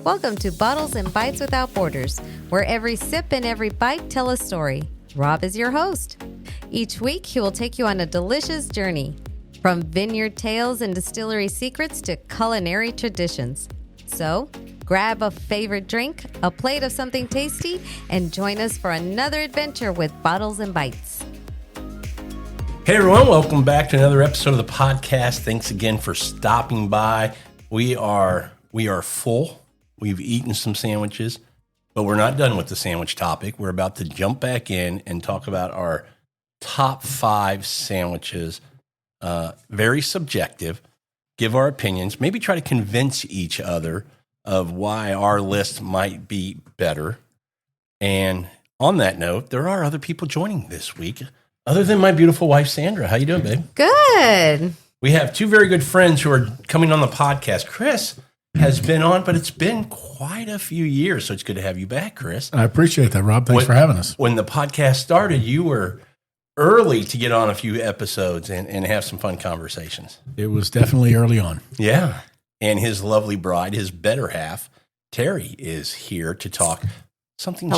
Welcome to Bottles and Bites Without Borders, where every sip and every bite tell a story. Rob is your host. Each week, he will take you on a delicious journey, from vineyard tales and distillery secrets to culinary traditions. So, grab a favorite drink, a plate of something tasty, and join us for another adventure with Bottles and Bites. Hey everyone, welcome back to another episode of the podcast. Thanks again for stopping by. We are full. We've eaten some sandwiches, but we're not done with the sandwich topic. We're about to jump back in and talk about our top 5 sandwiches. Very subjective. Give our opinions. Maybe try to convince each other of why our list might be better. And on that note, there are other people joining this week, other than my beautiful wife, Sandra. How you doing, babe? Good. We have 2 very good friends who are coming on the podcast. Chris has been on, but it's been quite a few years, so it's good to have you back, Chris. I appreciate that, Rob. Thanks for having us. When the podcast started, you were early to get on a few episodes and have some fun conversations. It was definitely early on. Yeah. And his lovely bride, his better half, Teri, is here to talk something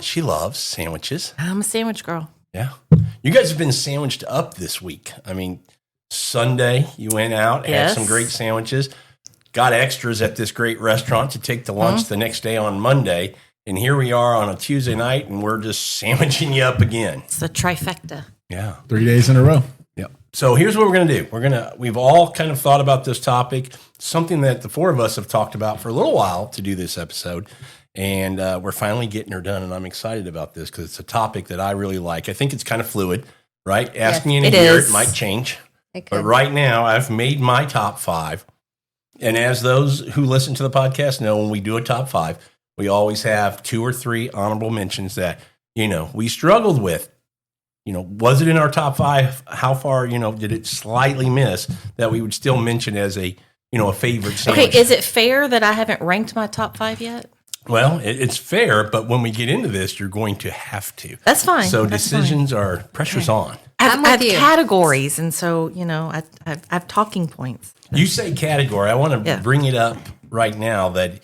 she loves, sandwiches. I'm a sandwich girl. Yeah. You guys have been sandwiched up this week. I mean, Sunday, you went out, had some great sandwiches, got extras at this great restaurant to take to lunch the next day on Monday. And here we are on a Tuesday night, and we're just sandwiching you up again. It's a trifecta. Yeah. 3 days in a row. Yep. So here's what we're going to do. We've all kind of thought about this topic, something that the 4 of us have talked about for a little while to do this episode. And we're finally getting her done, and I'm excited about this because it's a topic that I really like. I think it's kind of fluid, right? Ask me in a year, it might change. But right now, I've made my top 5. And as those who listen to the podcast know, when we do a top 5, we always have 2 or 3 honorable mentions that, we struggled with. Was it in our top 5? How far, did it slightly miss that we would still mention as a favorite sandwich? Okay, is it fair that I haven't ranked my top 5 yet? Well, it's fair, but when we get into this, you're going to have to. That's fine. So decisions are, pressure's on. I have categories, and so, I have talking points. You say category. I want to bring it up right now that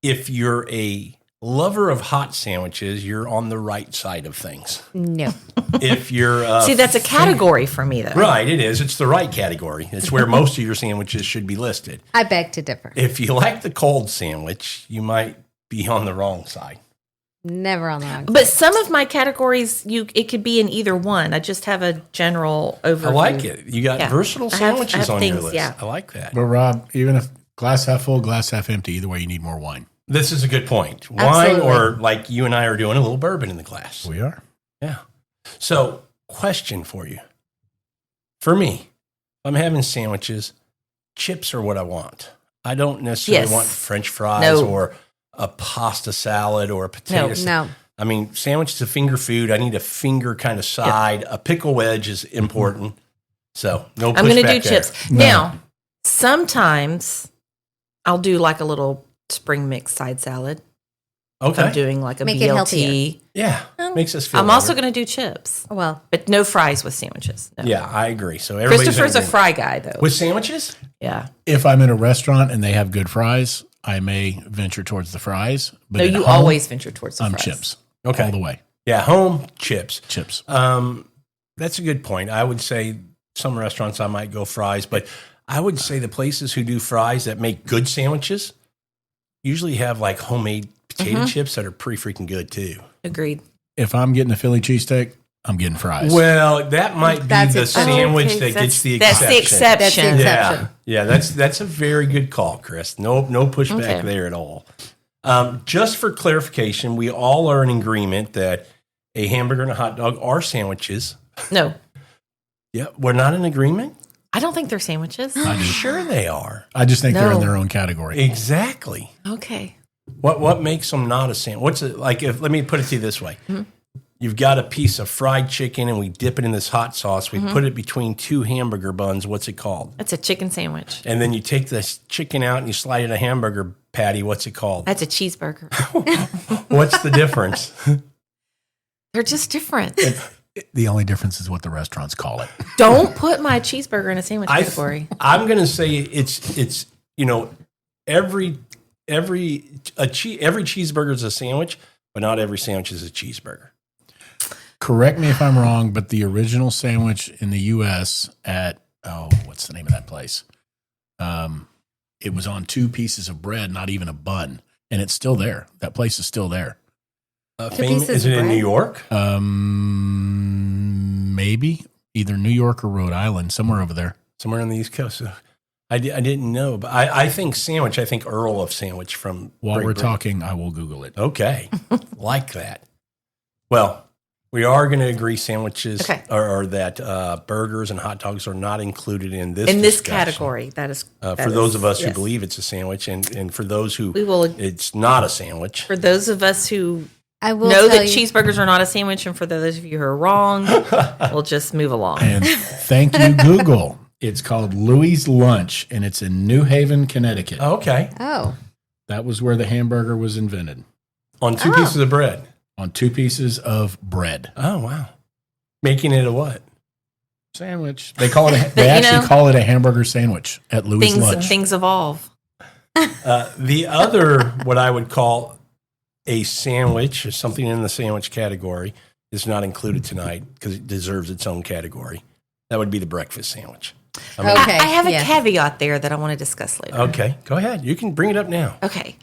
if you're a lover of hot sandwiches, you're on the right side of things. No. If you're see, that's a category for me, though. Right, it is. It's the right category. It's where most of your sandwiches should be listed. I beg to differ. If you like the cold sandwich, you might be on the wrong side. Never on the wrong side. But some of my categories, it could be in either one. I just have a general overview. I like it. You got versatile sandwiches on your list. Yeah. I like that. But Rob, even if glass half full, glass half empty, either way, you need more wine. This is a good point. Wine, Absolutely. or like you and I are doing, a little bourbon in the glass. We are. Yeah. So, question for you. For me, if I'm having sandwiches, chips are what I want. I don't necessarily want French fries or a pasta salad or a potato salad. No. I mean, sandwich is a finger food. I need a finger kind of side. Yep. A pickle wedge is important. So, no pushback. I'm going to do there. chips. No. Now, sometimes I'll do like a little spring mix side salad. Okay. I'm doing like a Make it BLT. healthier. Yeah. Makes us feel I'm better. also going to do chips. Well, but no fries with sandwiches. No. Yeah, I agree. So everybody's Christopher's a fry guy, though. with sandwiches? Yeah. If I'm in a restaurant and they have good fries, I may venture towards the fries. But No, at you home, always venture towards the I'm fries. chips. Okay. All the way. Yeah, home chips. Chips. That's a good point. I would say some restaurants I might go fries, but I would say the places who do fries that make good sandwiches usually have like homemade potato chips that are pretty freaking good too. Agreed. If I'm getting a Philly cheesesteak, I'm getting fries. Well, that might be the sandwich that gets the exception. That's the exception. That's the exception. Yeah, that's a very good call, Chris. No pushback there at all. Just for clarification, we all are in agreement that a hamburger and a hot dog are sandwiches. No. Yeah, we're not in agreement? I don't think they're sandwiches. I'm sure they are. I just think they're in their own category. Exactly. Okay. What makes them not a sandwich? What's it like? Let me put it to you this way: you've got a piece of fried chicken, and we dip it in this hot sauce. We put it between 2 hamburger buns. What's it called? That's a chicken sandwich. And then you take this chicken out and you slide it in a hamburger patty. What's it called? That's a cheeseburger. What's the difference? They're just different. The only difference is what the restaurants call it. Don't put my cheeseburger in a sandwich category. I'm going to say it's every every cheeseburger is a sandwich, but not every sandwich is a cheeseburger. Correct me if I'm wrong, but the original sandwich in the U.S. at, what's the name of that place? It was on 2 pieces of bread, not even a bun, and it's still there. That place is still there. Is it in New York? Maybe either New York or Rhode Island, somewhere over there. Somewhere on the East Coast. So I didn't know, but I think sandwich. I think Earl of Sandwich from While Great we're Britain. talking, I will Google it. Okay, like that. Well, we are going to agree sandwiches or that burgers and hot dogs are not included in this discussion. Category. That is for those of us who believe it's a sandwich, and for those who it's not a sandwich. For those of us who I will know that cheeseburgers are not a sandwich, and for those of you who are wrong, we'll just move along. And thank you, Google. It's called Louis' Lunch, and it's in New Haven, Connecticut. Okay. Oh. That was where the hamburger was invented. On 2 pieces of bread. On 2 pieces of bread. Oh, wow. Making it a what? Sandwich. They call it. They actually call it a hamburger sandwich at Louis' Lunch. Things evolve. The other, what I would call a sandwich, or something in the sandwich category, is not included tonight because it deserves its own category. That would be the breakfast sandwich. I have a caveat there that I want to discuss later. Okay, go ahead. You can bring it up now. Okay.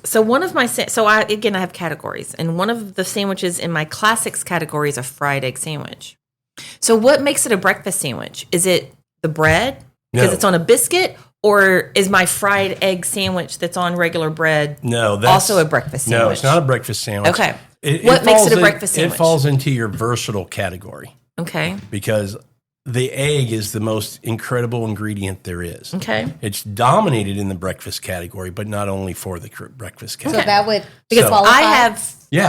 So one of my I have categories, and one of the sandwiches in my classics category is a fried egg sandwich. So what makes it a breakfast sandwich? Is it the bread because it's on a biscuit, or is my fried egg sandwich that's on regular bread also a breakfast sandwich? No, it's not a breakfast sandwich. Okay. What makes it a breakfast sandwich? It falls into your versatile category. Okay. Because the egg is the most incredible ingredient there is. Okay. It's dominated in the breakfast category, but not only for the breakfast category. So that would qualify. I have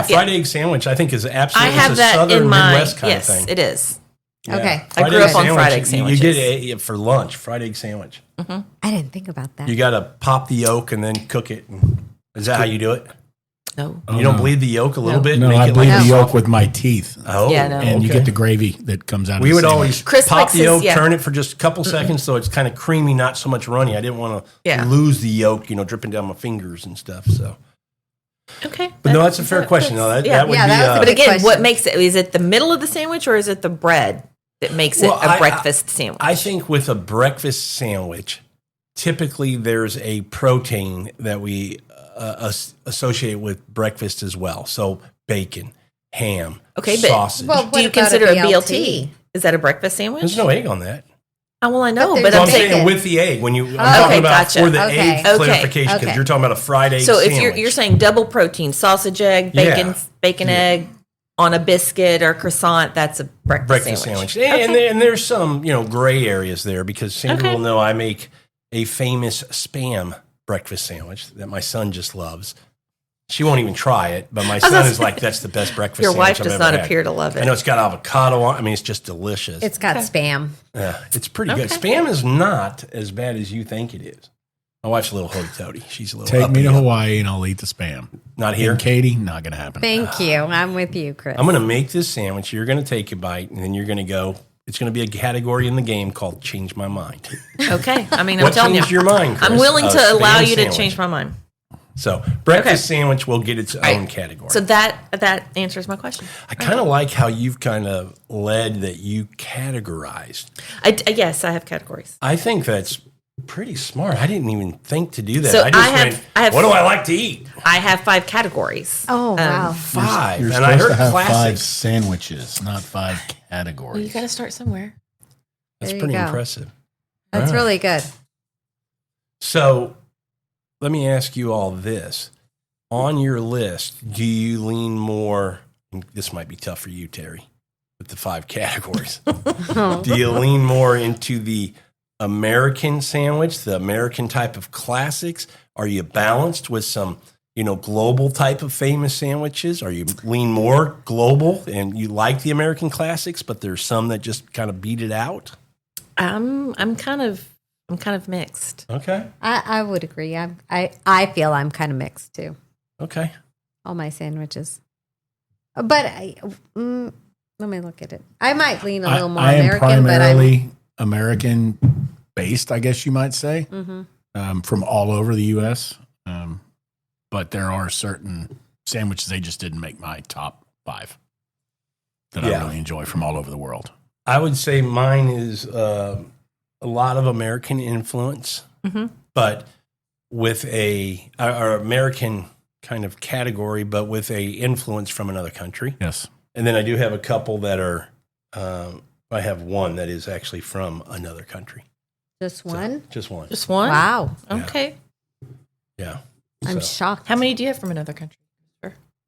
fried egg sandwich. I think is absolutely. I have it's a that Southern in my Midwest kind of thing. Yes, it is. Yeah. Okay. I grew up on fried egg sandwiches. You get it for lunch, fried egg sandwich. I didn't think about that. You got to pop the yolk and then cook it. Is that how you do it? No. You don't bleed the yolk a little bit? No, I bleed the yolk with my teeth. Oh, yeah, no. And you get the gravy that comes out of We the would sandwich. always pop the yolk, turn it for just a couple seconds so it's kind of creamy, not so much runny. I didn't want to lose the yolk, dripping down my fingers and stuff. So. Okay. But no, that's a fair question. No, that would be. But again, what makes it? Is it the middle of the sandwich, or is it the bread that makes it a breakfast sandwich? I think with a breakfast sandwich, typically there's a protein that we associate with breakfast as well. So bacon, ham, sausage. Well, do you consider a BLT? Is that a breakfast sandwich? There's no egg on that. Oh, well, I know, but So I'm saying with the egg. When I'm talking about for the egg clarification, because you're talking about a fried egg sandwich. So if you're saying double protein, sausage, egg, bacon, egg on a biscuit or croissant, that's a breakfast sandwich. And there's some gray areas there because Sandra will know I make a famous Spam breakfast sandwich that my son just loves. She won't even try it, but my son is like, that's the best breakfast Your sandwich wife does not appear to love it. I know it's got avocado on it. I mean, it's just delicious. It's got Spam. Yeah, it's pretty good. Spam is not as bad as you think it is. My wife's a little hoity-toity. She's a little Take me to Hawaii and I'll eat the Spam. Not here? And Katie, not going to happen. Thank you. I'm with you, Chris. I'm going to make this sandwich. You're going to take a bite, and then you're going to go. It's going to be a category in the game called Change My Mind. Okay. I mean, I'm what telling you. changed your mind, Chris? I'm willing to allow you sandwich. to change my mind. So breakfast sandwich will get its own category. So that answers my question. I kind of like how you've kind of led that you categorized. Yes, I have categories. I think that's pretty smart. I didn't even think to do that. So I just went, what do I like to eat? I have 5 categories. Oh, wow. 5. You're and I heard supposed to have 5 classics. sandwiches, not 5 categories. Well, you got to start somewhere. That's There you pretty go. impressive. That's really good. So let me ask you all this. On your list, do you lean more, and this might be tough for you, Teri, with the 5 categories. Do you lean more into the American sandwich, the American type of classics? Are you balanced with some, global type of famous sandwiches? Are you lean more global and you like the American classics, but there's some that just kind of beat it out? I'm kind of mixed. Okay. I would agree. I feel I'm kind of mixed too. Okay. All my sandwiches. But let me look at it. I might lean a little more I am American, primarily American based, I guess you might say, from all over the U.S. But there are certain sandwiches they just didn't make my top 5 that I really enjoy from all over the world. I would say mine is a lot of American influence, but with our American kind of category, but with a influence from another country. Yes. And then I do have a couple that are, I have one that is actually from another country. Just one? So, just one. Just one? Wow. Okay. Yeah. I'm So, shocked. How many do you have from another country?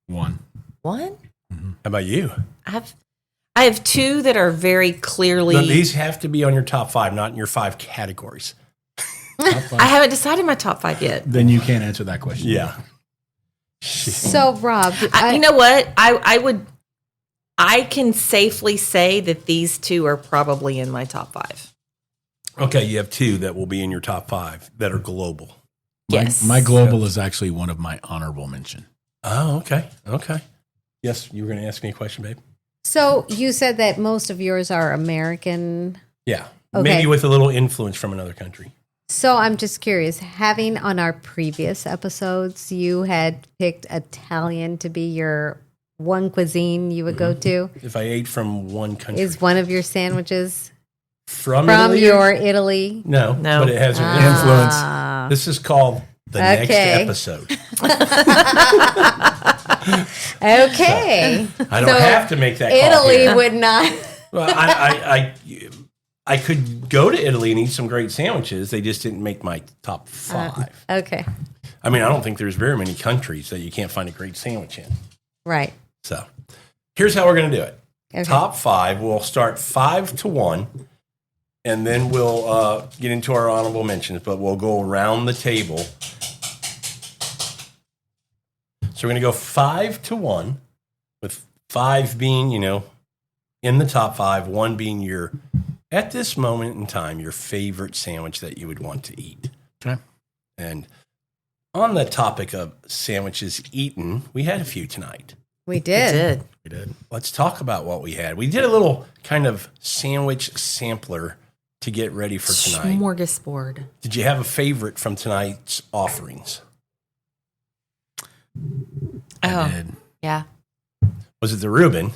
One. One? how about you? I have 2 that are very clearly. No, these have to be on your top 5, not in your 5 categories. I haven't decided my top 5 yet. Then you can't answer that question. Yeah. So, Rob, You know what? I can safely say that these 2 are probably in my top 5. Okay, you have 2 that will be in your top 5 that are global. Yes. My global is actually one of my honorable mention. Oh, okay. Okay. Yes, you were going to ask me a question, babe? so you said that most of yours are American. Yeah. Okay. Maybe with a little influence from another country. So I'm just curious, having on our previous episodes, you had picked Italian to be your one cuisine you would go to. If I ate from one country. Is one of your sandwiches from from Italy? your Italy? No, No. but it has an Influence. Ah. This is called the next Okay. episode. Okay. I don't So have to make that call Italy here. would not. Well, I could go to Italy and eat some great sandwiches. They just didn't make my top 5. Okay. I mean, I don't think there's very many countries that you can't find a great sandwich in. Right. So here's how we're going to do it. Okay. Top 5, we'll start 5 to 1, and then we'll get into our honorable mentions, but we'll go around the table. So we're going to go 5 to 1, with 5 being, in the top 5, 1 being your, at this moment in time, your favorite sandwich that you would want to eat. Okay. And on the topic of sandwiches eaten, we had a few tonight. We did. We did. Let's talk about what we had. We did a little kind of sandwich sampler to get ready for tonight. Smorgasbord. Did you have a favorite from tonight's offerings? I Oh, did. yeah. Was it the Reuben?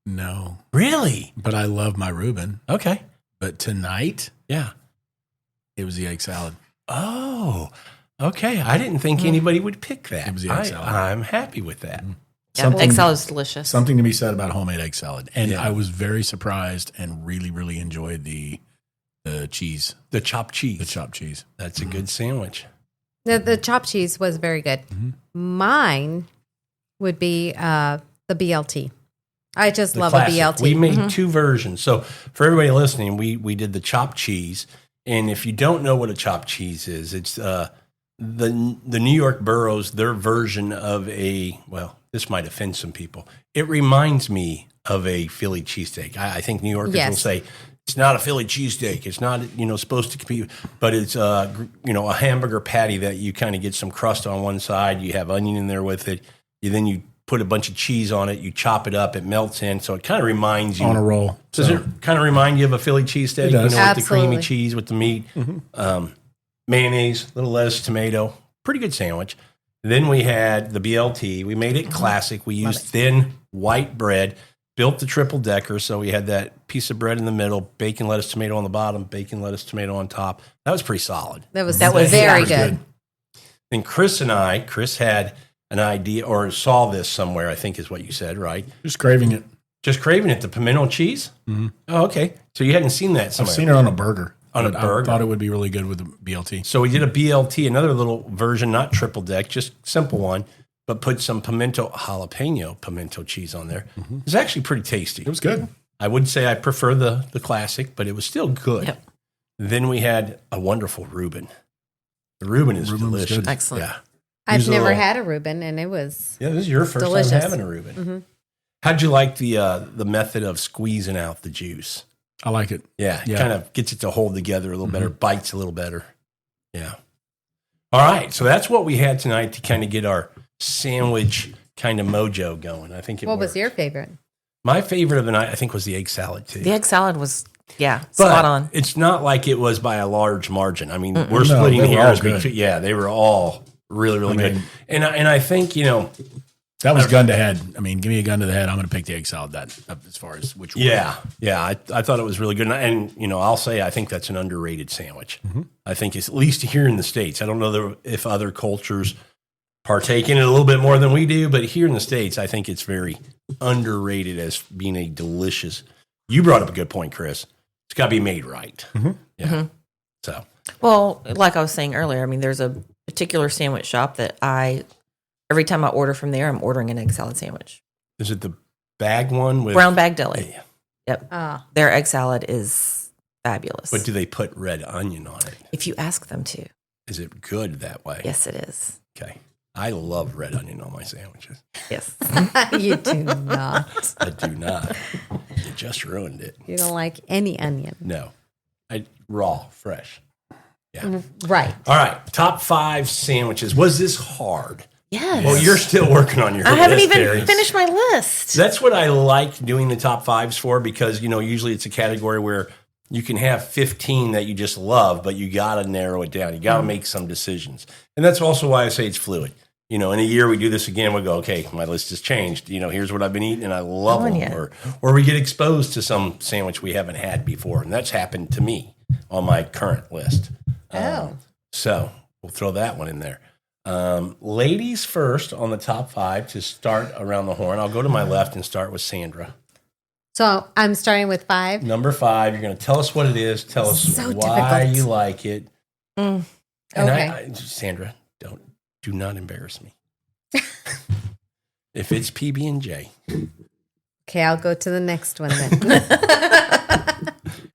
No. Really? But I love my Reuben. Okay. But tonight, Yeah. it was the egg salad. Oh, okay. I didn't think anybody would pick that. It was the egg salad. I'm happy with that. Yeah, egg salad is delicious. Something to be said about homemade egg salad. And Yeah. I was very surprised and really, really enjoyed the cheese, The chopped cheese. the chopped cheese. That's a good sandwich. The chopped cheese was very good. Mine would be the BLT. I just The love classic. a BLT. We made 2 versions. So for everybody listening, we did the chopped cheese. And if you don't know what a chopped cheese is, it's the New York boroughs, their version of this might offend some people. It reminds me of a Philly cheesesteak. I think New Yorkers Yes. will say, it's not a Philly cheesesteak. It's not, supposed to compete, but it's, a hamburger patty that you kind of get some crust on one side. You have onion in there with it. Then you put a bunch of cheese on it. You chop it up. It melts in. So it kind of reminds you. On a roll. Does it kind of remind you of a Philly cheesesteak? It does. With the Absolutely. creamy cheese with the meat, mayonnaise, little lettuce, tomato. Pretty good sandwich. Then we had the BLT. We made it classic. We used thin white bread, built the triple decker. So we had that piece of bread in the middle, bacon, lettuce, tomato on the bottom, bacon, lettuce, tomato on top. That was pretty solid. That was That was very good. good. And Chris had an idea or saw this somewhere, I think is what you said, right? Just craving it. Just craving it, the pimento cheese? Mm-hmm. Oh, okay. So you hadn't seen that I've somewhere. seen it on a burger. On a but burger? I thought it would be really good with the BLT. So we did a BLT, another little version, not triple deck, just simple one, but put some jalapeno pimento cheese on there. It was actually pretty tasty. It was good. I would say I prefer the classic, but it was still good. Yep. Then we had a wonderful Reuben. The Reuben is Reuben was delicious. good. Excellent. Yeah. I've Use a never little- had a Reuben, and it was Yeah, this is your first delicious. time having a Reuben. How'd you like the method of squeezing out the juice? I like it. Yeah, it Yeah. kind of gets it to hold together a little better, bites a little better. Yeah. All right, so that's what we had tonight to kind of get our sandwich kind of mojo going. I think it What was worked. your favorite? My favorite of the night, I think, was the egg salad too. The egg salad was, But spot on. It's not like it was by a large margin. I mean, we're No, splitting they were all hairs. good. They were all really, really I mean- good. And I think, That was gun to head. I mean, give me a gun to the head. I'm going to pick the egg salad. That as far as which one. yeah. I thought it was really good. And I'll say I think that's an underrated sandwich. I think it's at least here in the States. I don't know if other cultures partake in it a little bit more than we do, but here in the States, I think it's very underrated as being a delicious. You brought up a good point, Chris. It's got to be made right. Yeah. So, Well, like I was saying earlier, I mean, there's a particular sandwich shop that every time I order from there, I'm ordering an egg salad sandwich. is it the bag one with Brown Bag Deli. Yeah. Yep. Their egg salad is fabulous. But do they put red onion on it? If you ask them to. Is it good that way? Yes, it is. Okay. I love red onion on my sandwiches. Yes. You do not. I do not. You just ruined it. You don't like any onion. No. Raw, fresh. Yeah. Right. All right. Top 5 sandwiches. Was this hard? Yes. Well, you're still working on your I haven't list, even Teri. finished my list. That's what I like doing the top 5s for because, usually it's a category where you can have 15 that you just love, but you got to narrow it down. You got to make some decisions. And that's also why I say it's fluid. In a year we do this again, we go, okay, my list has changed. Here's what I've been eating and I love them. Yeah. Or we get exposed to some sandwich we haven't had before. And that's happened to me on my current list. So we'll throw that one in there. Ladies first on the top 5 to start around the horn. I'll go to my left and start with Sandra. So I'm starting with 5. Number 5, you're going to tell us what it is. Tell us So why difficult. you like it. And Okay. Sandra, do not embarrass me. If it's PB&J, Okay, I'll go to the next one then.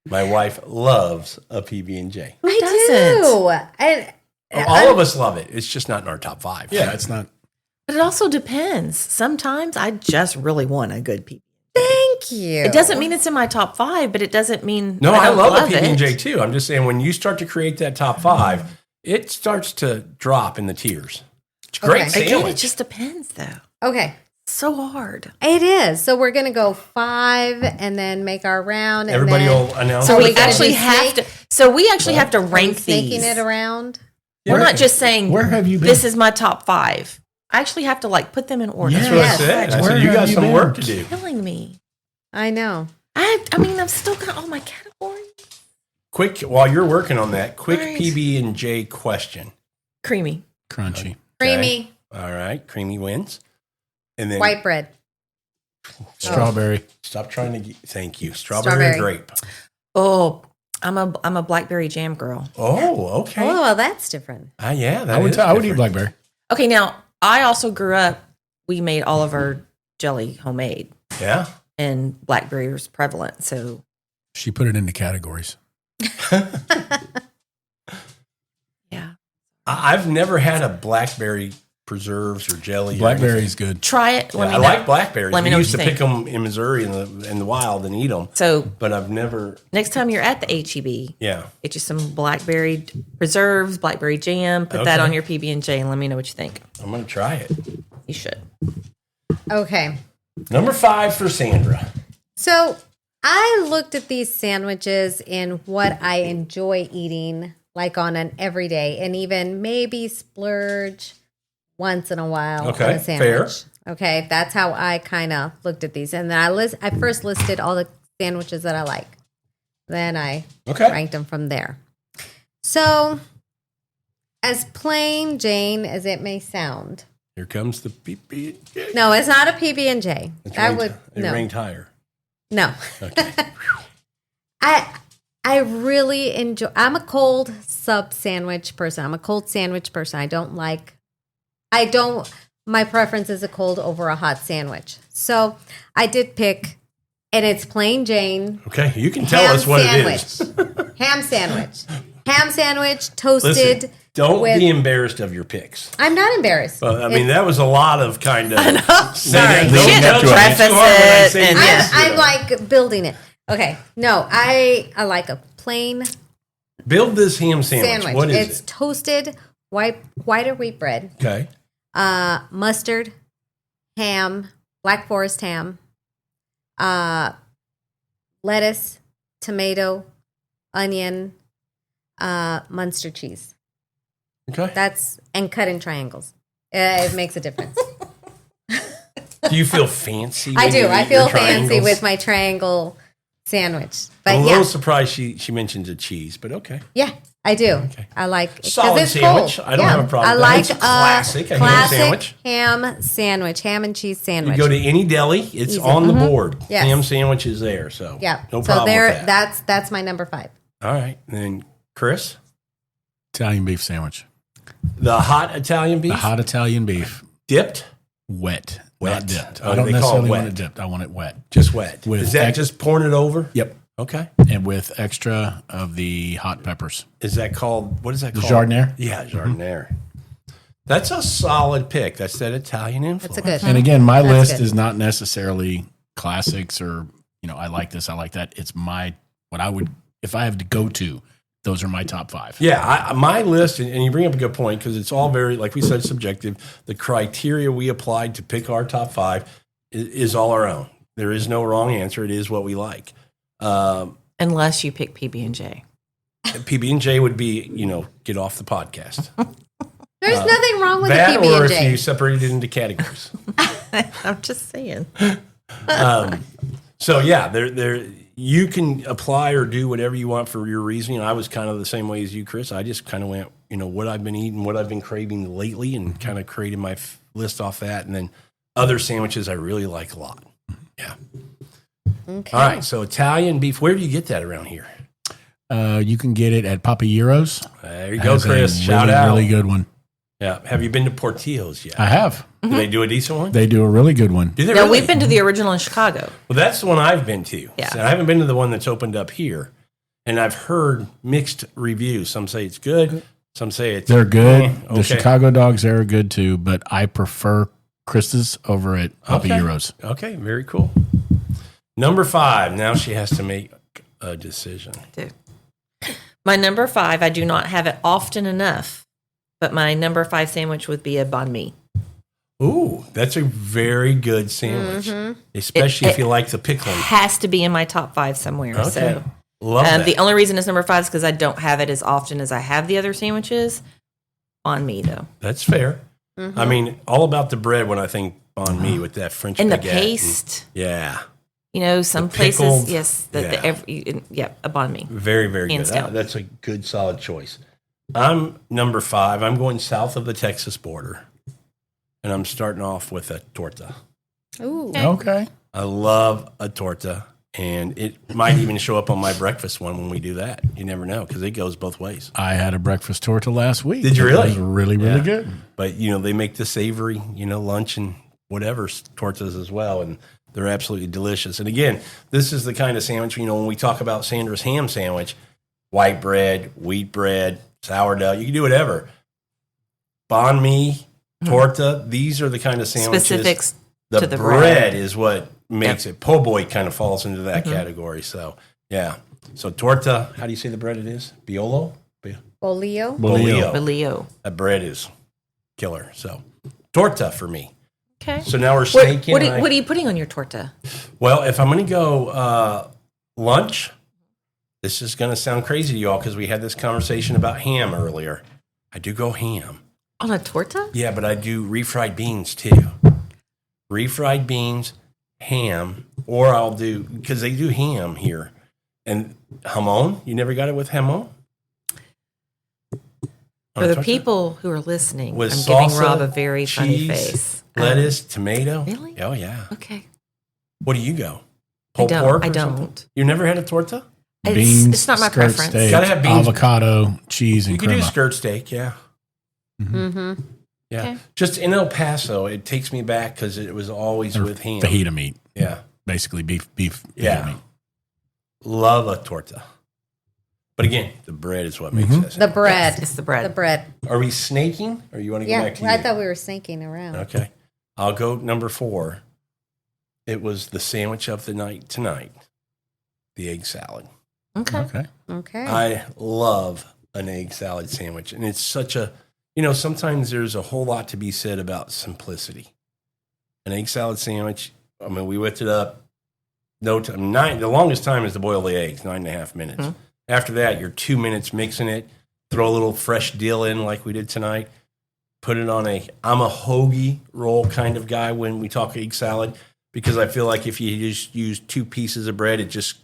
my wife loves a PB&J. I do. And All of us love it. It's just not in our top 5. Yeah, it's not. But it also depends. Sometimes I just really want a good PB. thank you. It doesn't mean it's in my top 5, but it doesn't mean No, I don't love a it. PB&J too. I'm just saying when you start to create that top 5, it starts to drop in the tiers. It's a great Okay. sandwich. Again, it just depends, though. Okay. So hard. It is. So we're going to go 5 and then make our round. Everybody and then, will announce. So Are we we gonna actually do have snake? to. So we actually have to Are we rank snaking these. it around. We're not just saying Where have you been? this is my top 5. I actually have to put them in order. Yeah. That's what I Yes. said. I Where said you have got you some been? work to do. Killing me. I know. I mean, I've still got all my categories. Quick, while you're working on that, quick All right. PB&J question. Creamy. Crunchy. Creamy. All right, creamy wins. And then White bread. Strawberry. Stop trying to. Thank you. Strawberry, Strawberry. or grape. Oh, I'm a blackberry jam girl. Oh, okay. Oh, well, that's different. Yeah, that I would is I would eat different. blackberry. Okay, now I also grew up. We made all of our jelly homemade, Yeah. and blackberry was prevalent. So She put it into categories. yeah, I've never had a blackberry preserves or jelly. or Blackberry's good. try it. anything. Let Yeah, me I know. like blackberries. Let me We know what used to you pick think. them in Missouri in the wild and eat them, So but I've never. next time you're at the HEB, Yeah. get you some blackberry preserves, blackberry jam. Put that Okay. on your PB&J and let me know what you think. I'm gonna try it. You should. Okay. Number 5 for Sandra. So I looked at these sandwiches in what I enjoy eating, like on an everyday, and even maybe splurge once in a while on Okay, a sandwich. fair. Okay, that's how I kind of looked at these, and then I first listed all the sandwiches that I like. Then I Okay. ranked them from there. So, as plain Jane as it may sound, Here comes the PB&J. no, it's not a PB&J. It That ranked- would it no. ranked higher. No. Okay. I really enjoy. I'm a cold sub sandwich person. I'm a cold sandwich person. My preference is a cold over a hot sandwich. So I did pick, and it's plain Jane. Okay, you can tell us what it is. Ham sandwich. Ham sandwich, toasted. Listen, don't with- be embarrassed of your picks. I'm not embarrassed. Well, I mean, that was a lot of kind of. Sorry. Leading She had up to to it. preface it. And yeah. I'm like building it. Okay. No, I like a plain Build this ham sandwich. What is It's it? toasted white or wheat bread. Okay. Mustard, ham, Black Forest ham, lettuce, tomato, onion, Munster cheese. Okay. And cut in triangles. It makes a difference. Do you feel fancy? I when do. you I eat your feel fancy triangles? with my triangle sandwich. But I'm a yeah, little surprised she mentioned the cheese, but okay. yeah, I do. I like 'cause Solid it's sandwich. cold. I don't have a problem I with that. like It's a classic, a ham sandwich. ham sandwich, ham and cheese You sandwich. go to any deli, it's Easy. on the board. Yes. Ham sandwich is there, so Yeah. no So problem with that. that's my number 5. All right, and then Chris, Italian beef sandwich. the hot Italian beef, The hot Italian beef, dipped, wet, Wet. not dipped. Oh, I don't they call it necessarily wet. want it dipped. I want it wet. just wet. With Is that just pouring it over? Yep. Okay. And with extra of the hot peppers. Is that called? What is that The called? jardiniere? Yeah, jardiniere. That's a solid pick. That's that Italian influence. That's a good. And again, my That's list good. is not necessarily classics or, I like this, I like that. It's what I would, if I have to go to, those are my top 5. Yeah, my list, and you bring up a good point because it's all very, like we said, subjective. The criteria we applied to pick our top 5 is all our own. There is no wrong answer. It is what we like. Unless you pick PB&J. PB&J would be, get off the podcast. There's nothing wrong with That a or if PB&J. you separate it into categories. I'm just saying. So yeah, there you can apply or do whatever you want for your reasoning. I was kind of the same way as you, Chris. I just kind of went, what I've been eating, what I've been craving lately, and kind of created my list off that. And then other sandwiches I really like a lot. Yeah. Okay. All right. So Italian beef. Where do you get that around here? You can get it at Papa Gyro's. There you go, Has a Chris. Shout really, out. Really good one. Yeah. Have you been to Portillo's yet? I have. Do they do a decent one? They do a really good one. Do they No, really? we've been to the original in Chicago. Well, that's the one I've been to. Yeah. So I haven't been to the one that's opened up here. And I've heard mixed reviews. Some say it's good. Some say it's They're good. Okay. The Chicago dogs there are good too, but I prefer Chris's over at Papa Okay. Gyro's. Okay, very cool. Number 5. Now she has to make a decision. Dude. My number 5, I do not have it often enough, but my number 5 sandwich would be a banh mi. Ooh, that's a very good sandwich, especially if you like the pickling. Has to be in my top 5 somewhere. Okay, So love that. the only reason it's number 5 is because I don't have it as often as I have the other sandwiches. Banh mi, though. That's fair. I mean, all about the bread when I think banh mi with that French And the baguette paste. yeah, Some The pickled- places, yes, a banh mi. very, very good. Hands down. That's a good, solid choice. I'm number 5. I'm going south of the Texas border, and I'm starting off with a torta. Ooh. Okay. I love a torta, and it might even show up on my breakfast one when we do that. You never know because it goes both ways. I had a breakfast torta last week. Did you It really? was really, really Yeah. good. But they make the savory, lunch and whatever tortas as well, and they're absolutely delicious. And again, this is the kind of sandwich, when we talk about Sandra's ham sandwich, white bread, wheat bread, sourdough, you can do whatever. Banh mi, torta, these are the kind of sandwiches. Specifics The to the bread bread. is what makes it. Po' boy kind of falls into that category. So, yeah. So torta, how do you say the bread it is? Biolo? Bolillo. Bolillo. Bolillo. That bread is killer. So, torta for me. Okay. So now we're What, snaking. what are you putting on your torta? Well, if I'm going to go lunch, this is going to sound crazy to you all because we had this conversation about ham earlier. I do go ham. On a torta? Yeah, but I do refried beans too. Refried beans, ham, or I'll do, because they do ham here. And jamon, you never got it with jamon? For the people who are listening, With I'm giving salsa, Rob a very funny cheese, face. Lettuce, tomato. Really? Oh, yeah. Okay. What do you go? I Pulled don't. pork I or something? don't. You never had a torta? It's not my skirt preference. steak, Gotta have beans. avocado, cheese, and You can do crema. skirt steak, yeah. Mm-hmm. Yeah. Okay. Just in El Paso, it takes me back because it was always Or with ham. fajita meat, Yeah. basically beef Yeah. fajita meat. Love a torta. But again, the bread is what makes this. The bread. Yes, it's the bread. The bread. Are we snaking or you want to go Yeah. back to I you? thought we were sinking around. Okay. I'll go number 4. It was the sandwich of the night tonight, the egg salad. Okay. Okay. Okay. I love an egg salad sandwich. And it's such a, sometimes there's a whole lot to be said about simplicity. An egg salad sandwich, I mean, we whipped it up. No time. The longest time is to boil the eggs, 9.5 minutes. After that, you're 2 minutes mixing it. throw a little fresh dill in like we did tonight. Put it on I'm a hoagie roll kind of guy when we talk egg salad, because I feel like if you just use 2 pieces of bread, it just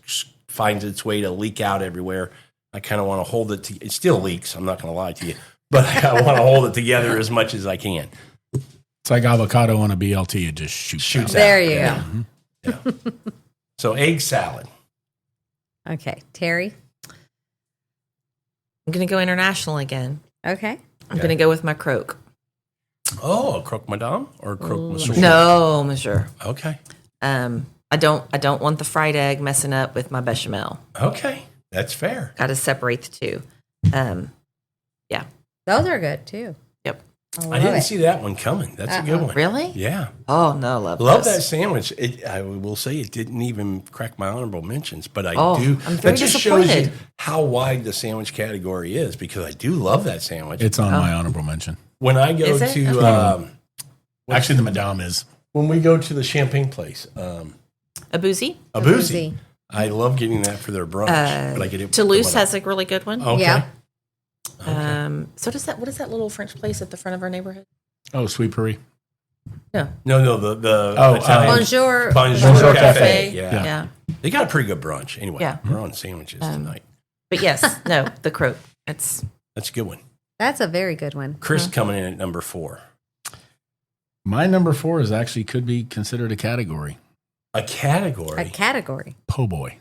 finds its way to leak out everywhere. I kind of want to hold it. It still leaks. I'm not going to lie to you, but I want to hold it together as much as I can. It's like avocado on a BLT. It just shoots out. There you go. Mm-hmm. Yeah. So egg salad. Okay. Terry? I'm going to go international again. Okay. I'm going to go with my croque. Oh, a croque madame or croque monsieur? No, monsieur. Okay. I don't want the fried egg messing up with my bechamel. Okay. That's fair. Got to separate the two. Yeah. Those are good too. Yep. I didn't see that one coming. That's a good one. Really? Yeah. Oh, no, love Love this. that sandwich. I will say it didn't even crack my honorable mentions, but I Oh, do. I'm very That just shows you disappointed. how wide the sandwich category is, because I do love that sandwich. It's on my honorable mention. When I go Is it? to Actually, the Madame is. when we go to the champagne place, Abuzi? Abuzi, I love getting that for their brunch. But I get it. Toulouse has a really good one. Okay. Yeah. So what is that little French place at the front of our neighborhood? Oh, Sweet Paris. No. No, the Oh, Italian Bonjour. Bonjour Cafe. Cafe. Yeah. Yeah. They got a pretty good brunch. Anyway, Yeah. we're on sandwiches tonight. But yes, no, the croque. It's That's a good one. That's a very good one. Chris coming in at number 4. My number 4 is actually could be considered a category. A category. A category. Po' boy.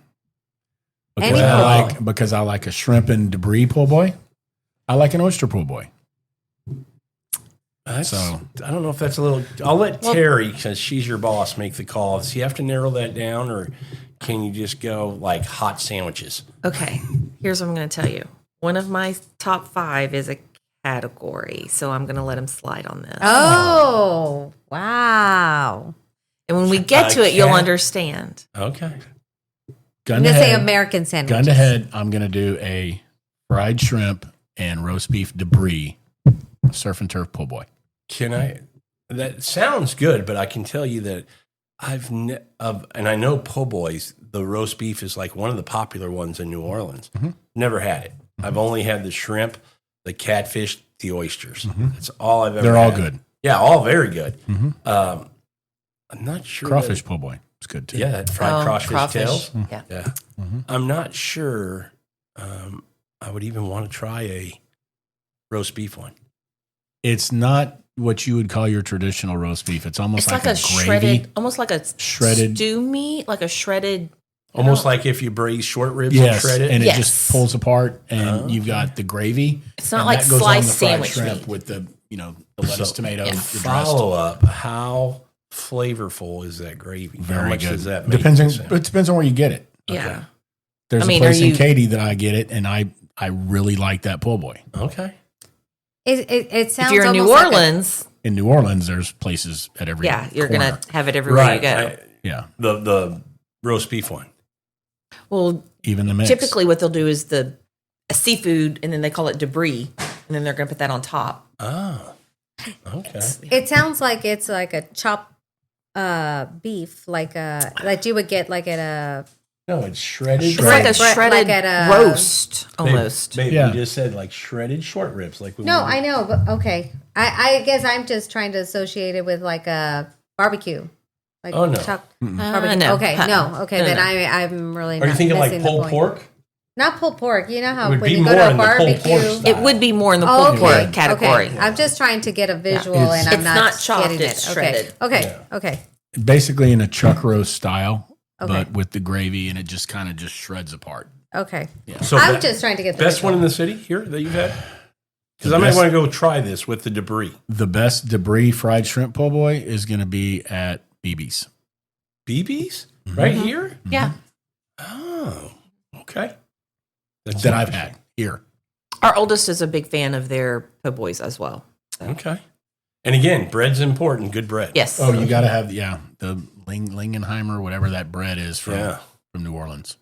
Any Because I like a shrimp and debris po' boy. I like an oyster po' boy. So I don't know if that's a little. I'll let Terry, because she's your boss, make the call. Does he have to narrow that down, or can you just go like hot sandwiches? okay. Here's what I'm going to tell you. One of my top 5 is a category, so I'm going to let him slide on this. Oh, wow. And when we get to it, you'll cat- understand. Okay. I'm Gun going to to say head. American sandwich. Gun to head. I'm going to do a fried shrimp and roast beef debris surf and turf po' boy. Can I? That sounds good, but I can tell you that and I know po' boys. The roast beef is like one of the popular ones in New Orleans. Never had it. I've only had the shrimp, the catfish, the oysters. That's all I've ever. They're all had. good. Yeah, all very good. I'm not sure. Crawfish po' boy. It's good too. Yeah, that fried crawfish tails. Yeah. Yeah. I'm not sure I would even want to try a roast beef one. It's not what you would call your traditional roast beef. It's almost It's like, like a a gravy. shredded, almost like a Shredded. stew meat, like a shredded. Almost like if you braise short ribs and Yes, shred it. and it Yes. just pulls apart, and you've got the gravy. It's not and like that goes on the sliced fried sandwich shrimp meat. with the the lettuce, tomatoes, the dressed. Follow up. How flavorful is that gravy? How Very much good. does that make? Depends on the sandwich? it depends on where you get it. Yeah. There's I mean, a place are in you- Katy that I get it, and I really like that po' boy. Okay. It sounds If you're in New almost like Orleans, In New Orleans, there's places at every you're corner. going to have it everywhere Right. you go. Yeah, The roast beef one. Well, even the mix. typically what they'll do is a seafood, and then they call it debris, and then they're going to put that on top. Oh. Okay. it sounds like it's like a chopped beef, like you would get like at a No, it's shredded. It's like a Right, shredded like at a- roast, almost. Maybe Yeah. you just said like shredded short ribs. Like we No, would- I know, but okay. I guess I'm just trying to associate it with like a barbecue. Like Oh, no. chopped No. barbecue. Okay, no, okay. No, then no. I'm really Are you not thinking like missing the pulled point. pork? Not pulled pork. You know how It would when be you go more to a in the pulled pork barbecue. style. It would be more in the Oh, pulled pork okay. category. Okay. I'm just trying to get a visual, It's- and I'm It's not, not chopped, getting it's it. shredded. Okay. Okay. basically in a chuck roast style, Okay. but with the gravy, and it just kind of just shreds apart. Okay. So I'm that- just trying to get the best visual. one in the city here that you've had? Because The I might best- want to go try this with the debris. The best debris fried shrimp po' boy is going to be at BB's. BB's? Right here? Yeah. Oh, okay. That's That I've had here. Our oldest is a big fan of their po' boys as well. Okay. And again, bread's important. Good bread. Yes. Oh, you got to have the Lingenheimer, whatever that bread is from Yeah. New Orleans.